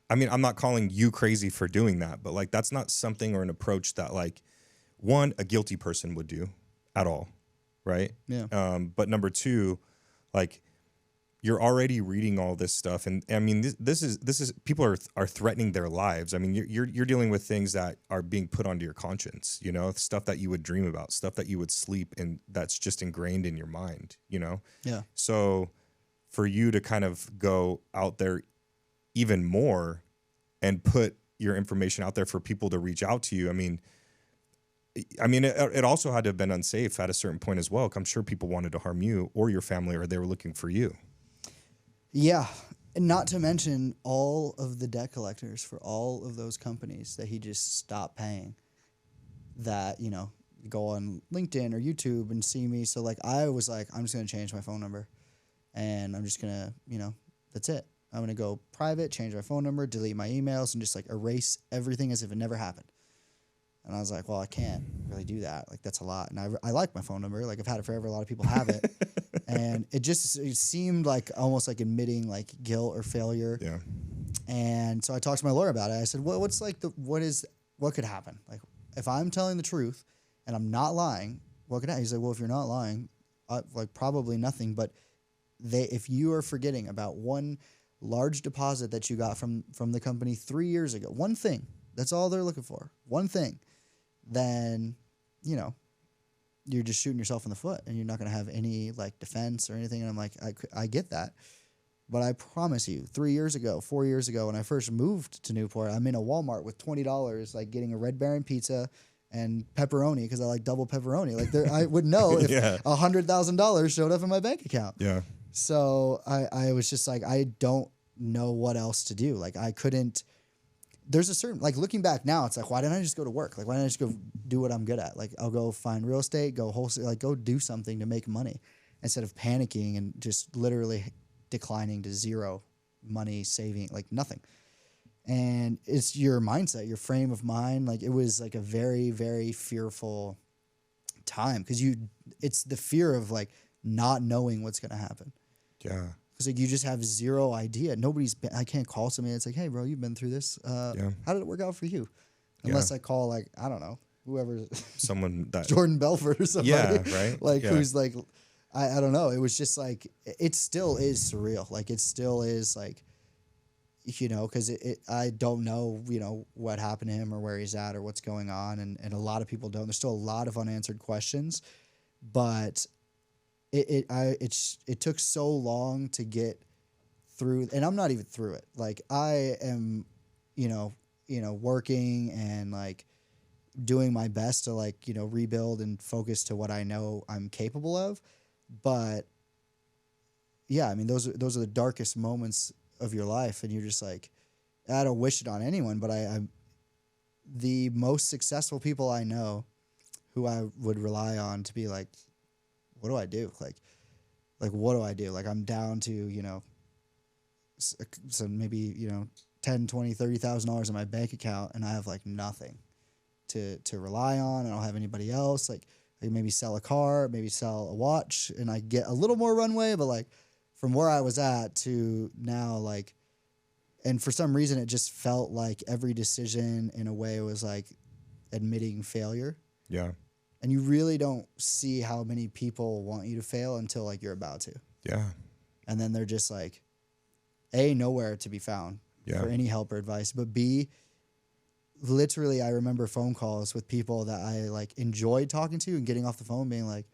Speaker 2: I'm not calling you crazy for doing that, but like, that's not something or an approach that like a guilty person would do at all. Right.
Speaker 1: Yeah.
Speaker 2: But number two, like you're already reading all this stuff. And I mean, this is people are threatening their lives. I mean, you're dealing with things that are being put onto your conscience, stuff that you would dream about, stuff that you would sleep and that's just ingrained in your mind,
Speaker 1: Yeah.
Speaker 2: So for you to kind of go out there even more and put your information out there for people to reach out to you. I mean, it also had to have been unsafe at a certain point as well. I'm sure people wanted to harm you or your family, or they were looking for you.
Speaker 1: Yeah. And not to mention all of the debt collectors for all of those companies that he just stopped paying that, go on LinkedIn or YouTube and see me. So like, I was like, I'm just going to change my phone number and I'm just going to, that's it. I'm going to go private, change my phone number, delete my emails and just like erase everything as if it never happened. And I was like, well, I can't really do that. Like, that's a lot. And I like my phone number. Like, I've had it forever. A lot of people have it. And it seemed like almost like admitting like guilt or failure.
Speaker 2: Yeah.
Speaker 1: And so I talked to my lawyer about it. I said, well, what could happen? Like, if I'm telling the truth and I'm not lying, what could happen? He's like, well, if you're not lying, like probably nothing. But if you are forgetting about one large deposit that you got from the company 3 years ago, one thing, that's all they're looking for, one thing, then, you know, you're just shooting yourself in the foot and you're not going to have any like defense or anything. And I'm like, I get that. But I promise you, 3 years ago, 4 years ago, when I first moved to Newport, I'm in a Walmart with $20, like getting a Red Baron pizza and pepperoni because I like double pepperoni. Like I would know if $100,000 showed up in my bank account.
Speaker 2: Yeah.
Speaker 1: So I was just like, I don't know what else to do. Like I couldn't. There's a certain, like looking back now, it's like, why didn't I just go to work? Like, why didn't I just go do what I'm good at? Like, I'll go find real estate, go wholesale, like go do something to make money instead of panicking and just literally declining to zero money, saving, like nothing. And it's your mindset, your frame of mind. Like it was like a very, very fearful time because it's the fear of like not knowing what's going to happen.
Speaker 2: Yeah.
Speaker 1: Because like you just have zero idea. I can't call somebody. It's like, hey, bro, you've been through this. How did it work out for you? Unless I call like, I don't know, whoever.
Speaker 2: Someone that.
Speaker 1: Jordan Belfort or somebody.
Speaker 2: Yeah, right.
Speaker 1: Like who's like, I don't know. It was just like, it still is surreal. Like it still is like, you know, because I don't know, you know, what happened to him or where he's at or what's going on. And a lot of people don't. There's still a lot of unanswered questions. But it took so long to get through, and I'm not even through it. Like I am, you know, working and like doing my best to like, you know, rebuild and focus to what I know I'm capable of. But yeah, I mean, those are the darkest moments of your life, and you're just like, I don't wish it on anyone, but I'm the most successful people I know who I would rely on to be like, what do I do? Like, what do I do? Like, I'm down to, you know, so maybe, you know, $10,000, $20,000, $30,000 in my bank account, and I have like nothing to rely on. I don't have anybody else. Like, I maybe sell a car, maybe sell a watch, and I get a little more runway, but like from where I was at to now, like, and for some reason it just felt like every decision in a way was like admitting failure. Yeah. And you really don't see how many people want you to fail until like you're about to. Yeah. And then they're just like, A, nowhere to be found for any help or advice, but B, literally I remember phone calls with people that I like enjoyed talking to and getting off the phone being like,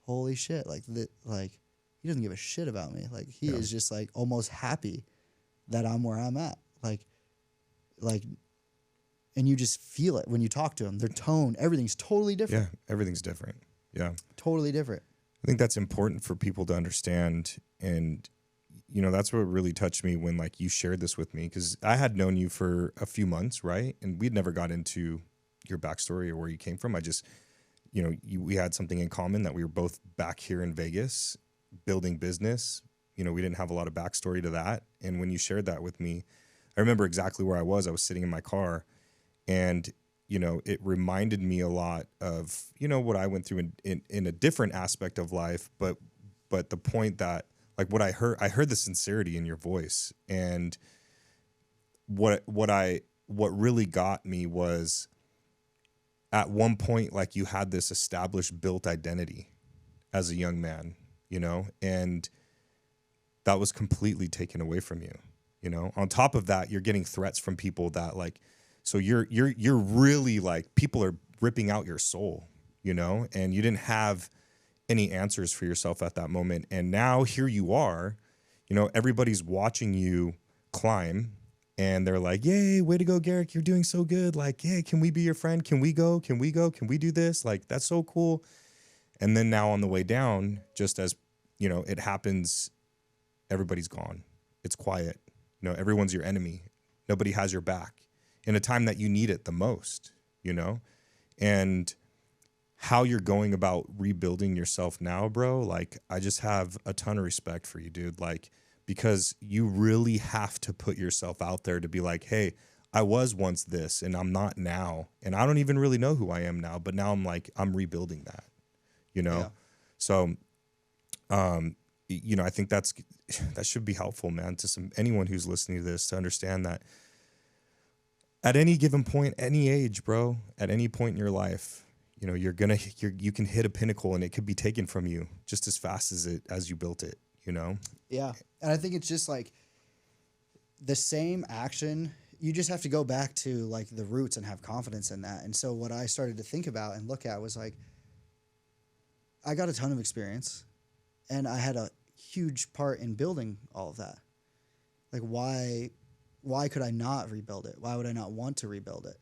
Speaker 1: holy shit, like he doesn't give a shit about me. Like he is just like almost happy that I'm where I'm at. Like, and you just feel it when you talk to them. Their tone, everything's totally different.
Speaker 2: Yeah, everything's different. Yeah.
Speaker 1: Totally different.
Speaker 2: I think that's important for people to understand. And, you know, that's what really touched me when, like, you shared this with me. Because I had known you for a few months, right? And we'd never got into your backstory or where you came from. I just, you know, we had something in common that we were both back here in Vegas building business. You know, we didn't have a lot of backstory to that. And when you shared that with me, I remember exactly where I was. I was sitting in my car. And, you know, it reminded me a lot of, you know, what I went through in a different aspect of life. But the point that, like, what I heard the sincerity in your voice. And what really got me was at one point, like, you had this established, built identity as a young man, you know, and that was completely taken away from you, you know. On top of that, you're getting threats from people that, like, so you're really like, people are ripping out your soul, you know, and you didn't have any answers for yourself at that moment. And now here you are, you know, everybody's watching you climb and they're like, yay, way to go, Garrick. You're doing so good. Like, hey, can we be your friend? Can we go? Can we go? Can we do this? Like, that's so cool. And then now on the way down, just as, you know, it happens, everybody's gone. It's quiet. You know, everyone's your enemy. Nobody has your back in a time that you need it the most, you know? And how you're going about rebuilding yourself now, bro, like, I just have a ton of respect for you, dude. Like, because you really have to put yourself out there to be like, hey, I was once this and I'm not now. And I don't even really know who I am now, but now I'm like, I'm rebuilding that, you know?
Speaker 1: Yeah.
Speaker 2: So, you know, I think that should be helpful, man, to anyone who's listening to this, to understand that at any given point, any age, bro, at any point in your life, you know, you can hit a pinnacle and it could be taken from you just as fast as you built it, you know?
Speaker 1: Yeah. And I think it's just like the same action. You just have to go back to like the roots and have confidence in that. And so what I started to think about and look at was like, I got a ton of experience and I had a huge part in building all of that. Like why could I not rebuild it? Why would I not want to rebuild it?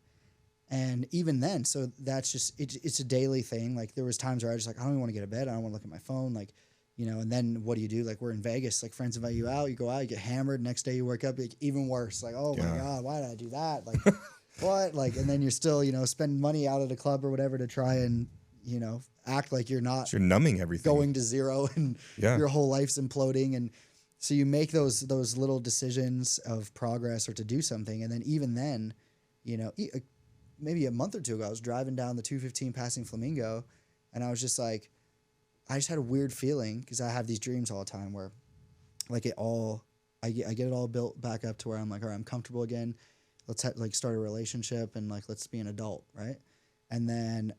Speaker 1: And even then, so that's just, it's a daily thing. Like there was times where I was just like, I don't even want to get to bed. I don't want to look at my phone. Like, you know, and then what do? Like we're in Vegas, like friends invite you out, you go out, you get hammered. Next day you wake up, like, even worse. Like, oh my God, why did I do that? Like what? Like, and then you're still, you know, spending money out at a club or whatever to try and, you know, act like you're not,
Speaker 2: you're numbing everything,
Speaker 1: going to zero and your whole life's imploding. And so you make those little decisions of progress or to do something. And then even then, you know, maybe a month or two ago, I was driving down the 215 passing Flamingo and I was just like, I just had a weird feeling because I have these dreams all the time where like I get it all built back up to where I'm like, all right, I'm comfortable again. Let's start a relationship and like, let's be an adult. Right. And then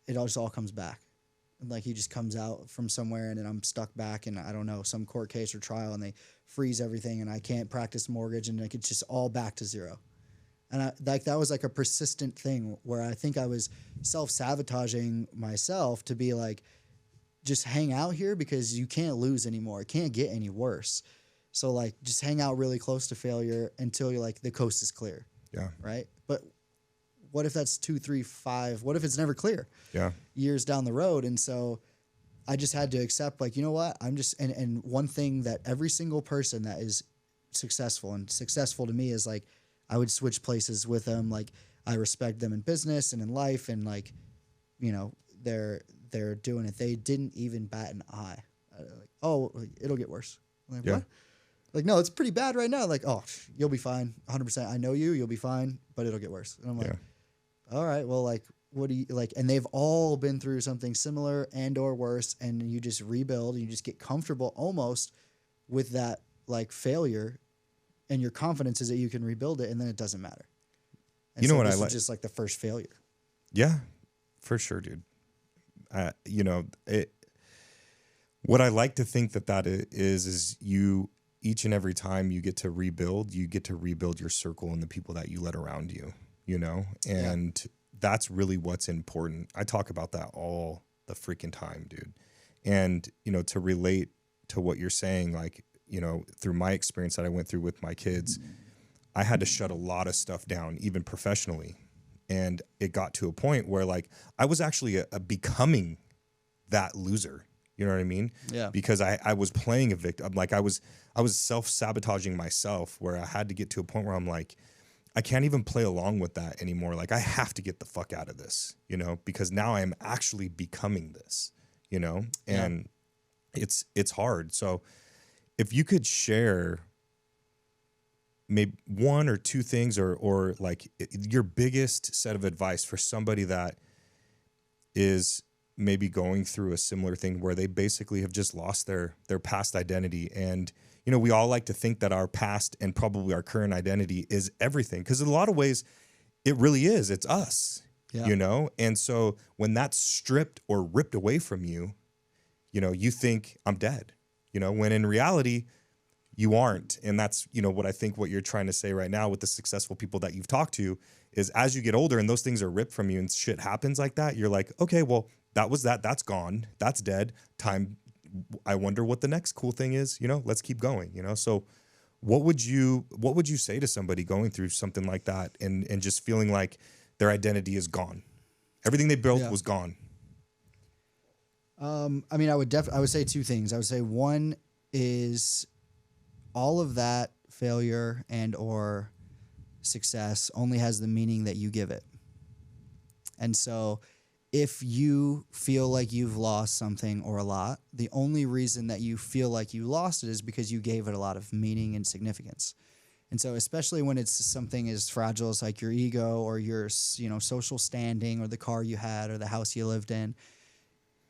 Speaker 1: it all comes back. And like he just comes out from somewhere and then I'm stuck back in, I don't know, some court case or trial and they freeze everything and I can't practice mortgage and like it's just all back to zero. And that was like a persistent thing where I think I was self-sabotaging myself to be like, just hang out here because you can't lose anymore. It can't get any worse. So like just hang out really close to failure until you're like the coast is clear.
Speaker 2: Yeah.
Speaker 1: Right. But what if that's 2, 3, 5? What if it's never clear?
Speaker 2: Yeah.
Speaker 1: Years down the road. And so I just had to accept like, you know what? I'm just, and one thing that every single person that is successful to me is like, I would switch places with them. Like I respect them in business and in life and like, you know, they're doing it. They didn't even bat an eye. Like, oh, it'll get worse. I'm like, what? Like, no, it's pretty bad right now. Like, oh, you'll be fine. 100%. I know you'll be fine, but it'll get worse. And I'm like, all right, well, like, what do you like? And they've all been through something similar and or worse. And you just rebuild and you just get comfortable almost with that like failure. And your confidence is that you can rebuild it and then it doesn't matter. And
Speaker 2: you know what I like?
Speaker 1: Just like the first failure.
Speaker 2: Yeah, for sure, dude. You know, what I like to think that is you, each and every time you get to rebuild your circle and the people that you let around you, you know, and that's really what's important. I talk about that all the freaking time, dude. And, you know, to relate to what you're saying, like, you know, through my experience that I went through with my kids, I had to shut a lot of stuff down, even professionally. And it got to a point where like I was actually becoming that loser. You know what I mean?
Speaker 1: Yeah.
Speaker 2: Because I was playing a victim. Like I was self-sabotaging myself where I had to get to a point where I'm like, I can't even play along with that anymore. Like I have to get the fuck out of this, you know, because now I am actually becoming this, you know, and it's hard. So if you could share maybe one or two things or like your biggest set of advice for somebody that is maybe going through a similar thing where they basically have just lost their past identity. And, you know, we all like to think that our past and probably our current identity is everything. Because in a lot of ways, it really is. It's us, you know? And so when that's stripped or ripped away from you, you know, you think I'm dead, you know, when in reality, you aren't. And that's, you know, what I think what you're trying to say right now with the successful people that you've talked to is as you get older and those things are ripped from you and shit happens like that, you're like, okay, well, that's gone. That's dead. Time. I wonder what the next cool thing is, you know, let's keep going, you know? So what would you say to somebody going through something like that and just feeling like their identity is gone? Everything they built was gone.
Speaker 1: I mean, I would say two things. I would say one is all of that failure and or success only has the meaning that you give it. And so if you feel like you've lost something or a lot, the only reason that you feel like you lost it is because you gave it a lot of meaning and significance. And so, especially when it's something as fragile as like your ego or your, social standing or the car you had or the house you lived in,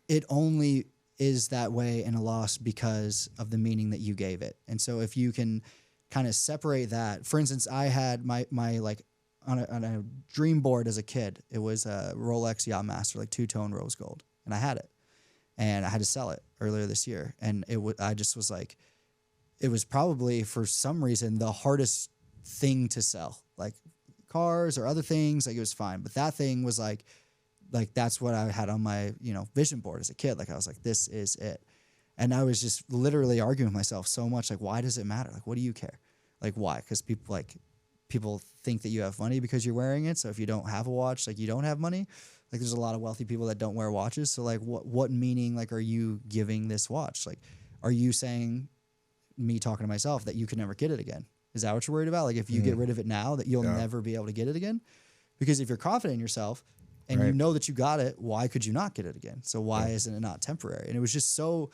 Speaker 1: it only is that way in a loss because of the meaning that you gave it. And so, if you can kind of separate that, for instance, I had my like on a dream board as a kid, it was a Rolex Yachtmaster, like 2-tone rose gold, and I had it, and I had to sell it earlier this year, and I just was like, it was probably for some reason the hardest thing to sell, like cars or other things. Like it was fine, but that thing was like that's what I had on my vision board as a kid. Like I was like, this is it, and I was just literally arguing with myself so much. Like, why does it matter? Like, what do you care? Like, why? Because people think that you have money because you're wearing it. So if you don't have a watch, like you don't have money. Like there's a lot of wealthy people that don't wear watches. So like, what meaning like are you giving this watch? Like, are you saying, me talking to myself, that you can never get it again? Is that what you're worried about? Like if you get rid of it now, that you'll never be able to get it again? Because if you're confident in yourself and you know that you got it, why could you not get it again? So why isn't it not temporary? And it was just so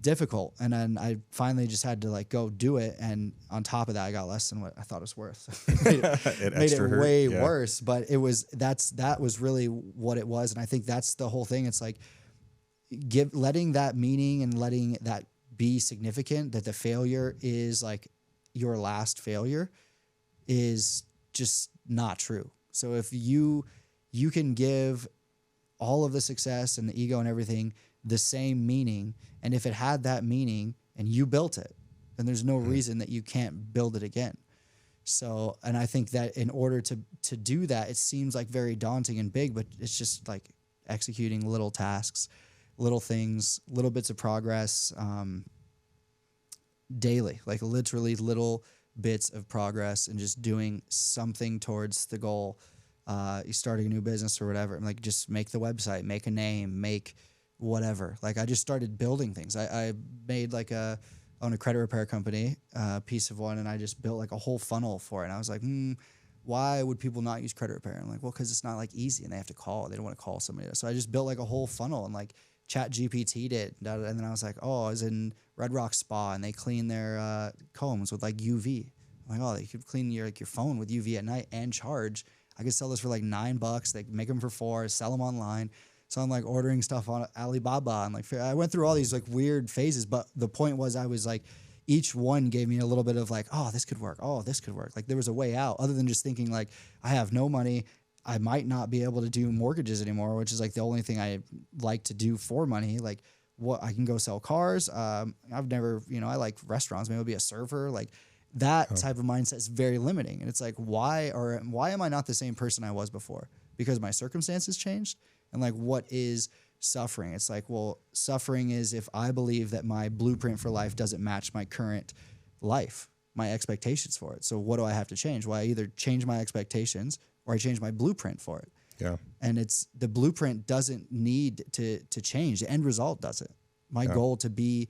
Speaker 1: difficult. And then I finally just had to like go do it. And on top of that, I got less than what I thought it was worth. made it way worse. But that was really what it was. And I think that's the whole thing. It's like letting that meaning and letting that be significant, that the failure is like your last failure, is just not true. So if you can give all of the success and the ego and everything the same meaning, and if it had that meaning and you built it, then there's no reason that you can't build it again. So, and I think that in order to do that, it seems like very daunting and big, but it's just like executing little tasks, little things, little bits of progress, daily, like literally little bits of progress, and just doing something towards the goal. You starting a new business or whatever, and like just make the website, make a name, make whatever. Like I just started building things. I made like own a credit repair company, piece of one, and I just built like a whole funnel for it. And I was like, why would people not use credit repair? And I'm like, well, because it's not like easy and they have to call. They don't want to call somebody. So I just built like a whole funnel and like Chat GPT'd it. And then I was like, oh, I was in Red Rock Spa and they clean their combs with like UV. I'm like, oh, they could clean your phone with UV at night and charge. I could sell this for like $9. They make them for $4, sell them online. So I'm like ordering stuff on Alibaba, and like I went through all these like weird phases. But the point was, I was like, each one gave me a little bit of like, oh, this could work. Oh, this could work. Like there was a way out, other than just thinking like, I have no money. I might not be able to do mortgages anymore, which is like the only thing I like to do for money. Like what I can go sell cars. I've never, I like restaurants. Maybe I'll be a server. Like that type of mindset is very limiting. And it's like, why am I not the same person I was before? Because my circumstances changed. And like, what is suffering? It's like, well, suffering is if I believe that my blueprint for life doesn't match my current life, my expectations for it. So what do I have to change? Well, I either change my expectations or I change my blueprint for it. Yeah. And it's the blueprint doesn't need to change. The end result doesn't. My goal to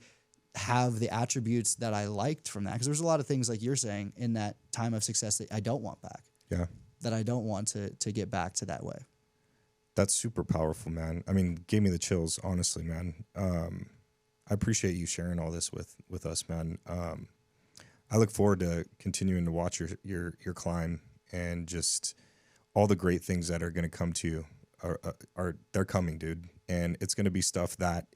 Speaker 1: have the attributes that I liked from that. Because there's a lot of things like you're saying in that time of success that I don't want back. Yeah. That I don't want to get back to that way.
Speaker 2: That's super powerful, man. I mean, gave me the chills, honestly, man. I appreciate you sharing all this with us, man. I look forward to continuing to watch your climb, and just all the great things that are going to come to you are they're coming, dude. And it's going to be stuff that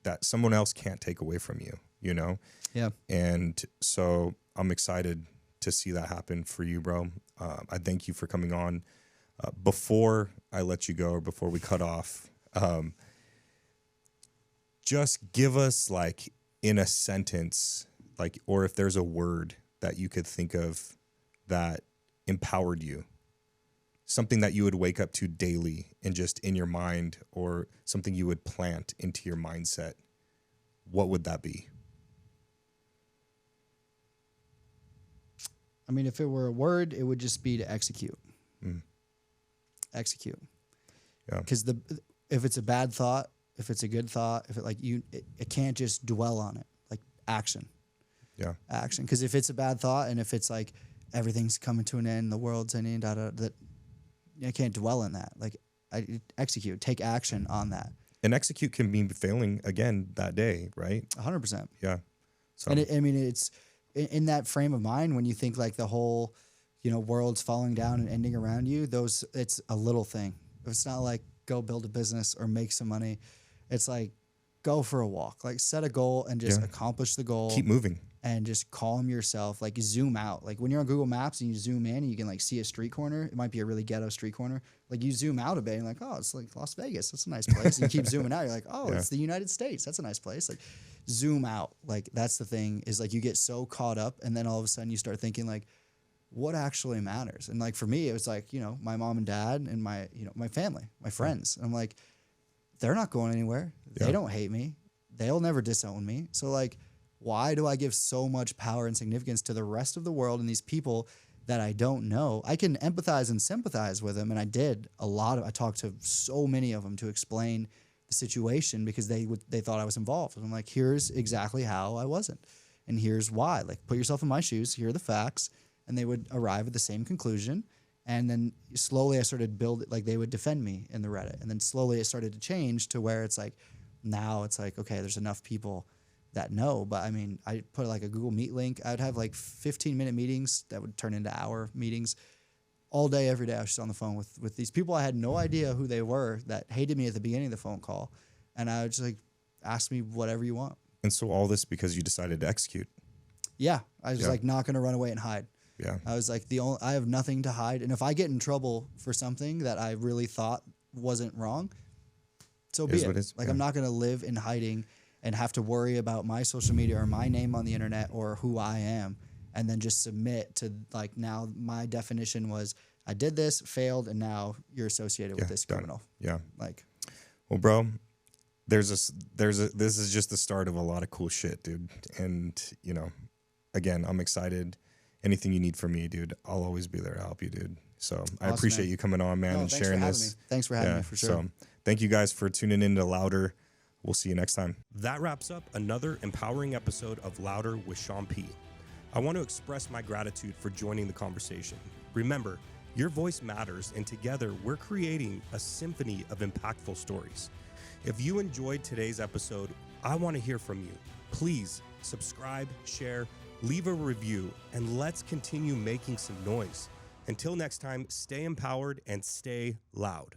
Speaker 2: that someone else can't take away from you, Yeah. And so I'm excited to see that happen for you, bro. I thank you for coming on. Before I let you go, or before we cut off, just give us like in a sentence, like, or if there's a word that you could think of that empowered you, something that you would wake up to daily and just in your mind, or something you would plant into your mindset. What would that be?
Speaker 1: I mean, if it were a word, it would just be to execute. Execute. Yeah. Because if it's a bad thought, if it's a good thought, if it can't just dwell on it. Like action. Yeah. Action. Because if it's a bad thought, and if it's like everything's coming to an end, the world's ending, that I can't dwell in that. Like execute, take action on that.
Speaker 2: And execute can mean failing again that day, right?
Speaker 1: 100%.
Speaker 2: Yeah.
Speaker 1: So. And it's in that frame of mind, when you think like the whole, world's falling down and ending around you, it's a little thing. It's not like go build a business or make some money. It's like go for a walk, like set a goal and just accomplish the goal.
Speaker 2: Keep moving.
Speaker 1: And just calm yourself, like zoom out. Like when you're on Google Maps and you zoom in and you can like see a street corner, it might be a really ghetto street corner. Like you zoom out a bit and you're like, oh, it's like Las Vegas. That's a nice place. And you keep zooming out. You're like, oh, it's the United States. That's a nice place. Like zoom out. Like that's the thing is like you get so caught up and then all of a sudden you start thinking like, what actually matters? And like for me, it was like, my mom and dad and my, my family, my friends. And I'm like, they're not going anywhere. They don't hate me. They'll never disown me. So like, why do I give so much power and significance to the rest of the world and these people that I don't know? I can empathize and sympathize with them, and I did I talked to so many of them to explain the situation because they thought I was involved. And I'm like, here's exactly how I wasn't, and here's why. Like, put yourself in my shoes. Here are the facts, and they would arrive at the same conclusion. And then slowly I started they would defend me in the Reddit, and then slowly it started to change to where it's like now it's like okay, there's enough people that know. But I mean, I put like a Google Meet link. I would have like 15-minute meetings that would turn into hour meetings all day, every day. I was just on the phone with these people. I had no idea who they were that hated me at the beginning of the phone call. And I would just like, ask me whatever you want.
Speaker 2: And so all this because you decided to execute.
Speaker 1: Yeah. I was like not going to run away and hide.
Speaker 2: Yeah.
Speaker 1: I was like, I have nothing to hide. And if I get in trouble for something that I really thought wasn't wrong, so be it. Like I'm not going to live in hiding and have to worry about my social media or my name on the internet or who I am, and then just submit to like now my definition was I did this, failed, and now you're associated with this criminal.
Speaker 2: Yeah.
Speaker 1: Like,
Speaker 2: well, bro, this is just the start of a lot of cool shit, dude. And again, I'm excited. Anything you need from me, dude, I'll always be there to help you, dude. So awesome, I appreciate you coming on, man, and sharing this.
Speaker 1: Thanks for having me, for sure.
Speaker 2: So thank you guys for tuning in to Loudr. We'll see you next time.
Speaker 3: That wraps up another empowering episode of Loudr with Sean P. I want to express my gratitude for joining the conversation. Remember, your voice matters, and together we're creating a symphony of impactful stories. If you enjoyed today's episode, I want to hear from you. Please subscribe, share, leave a review, and let's continue making some noise. Until next time, stay empowered and stay loud.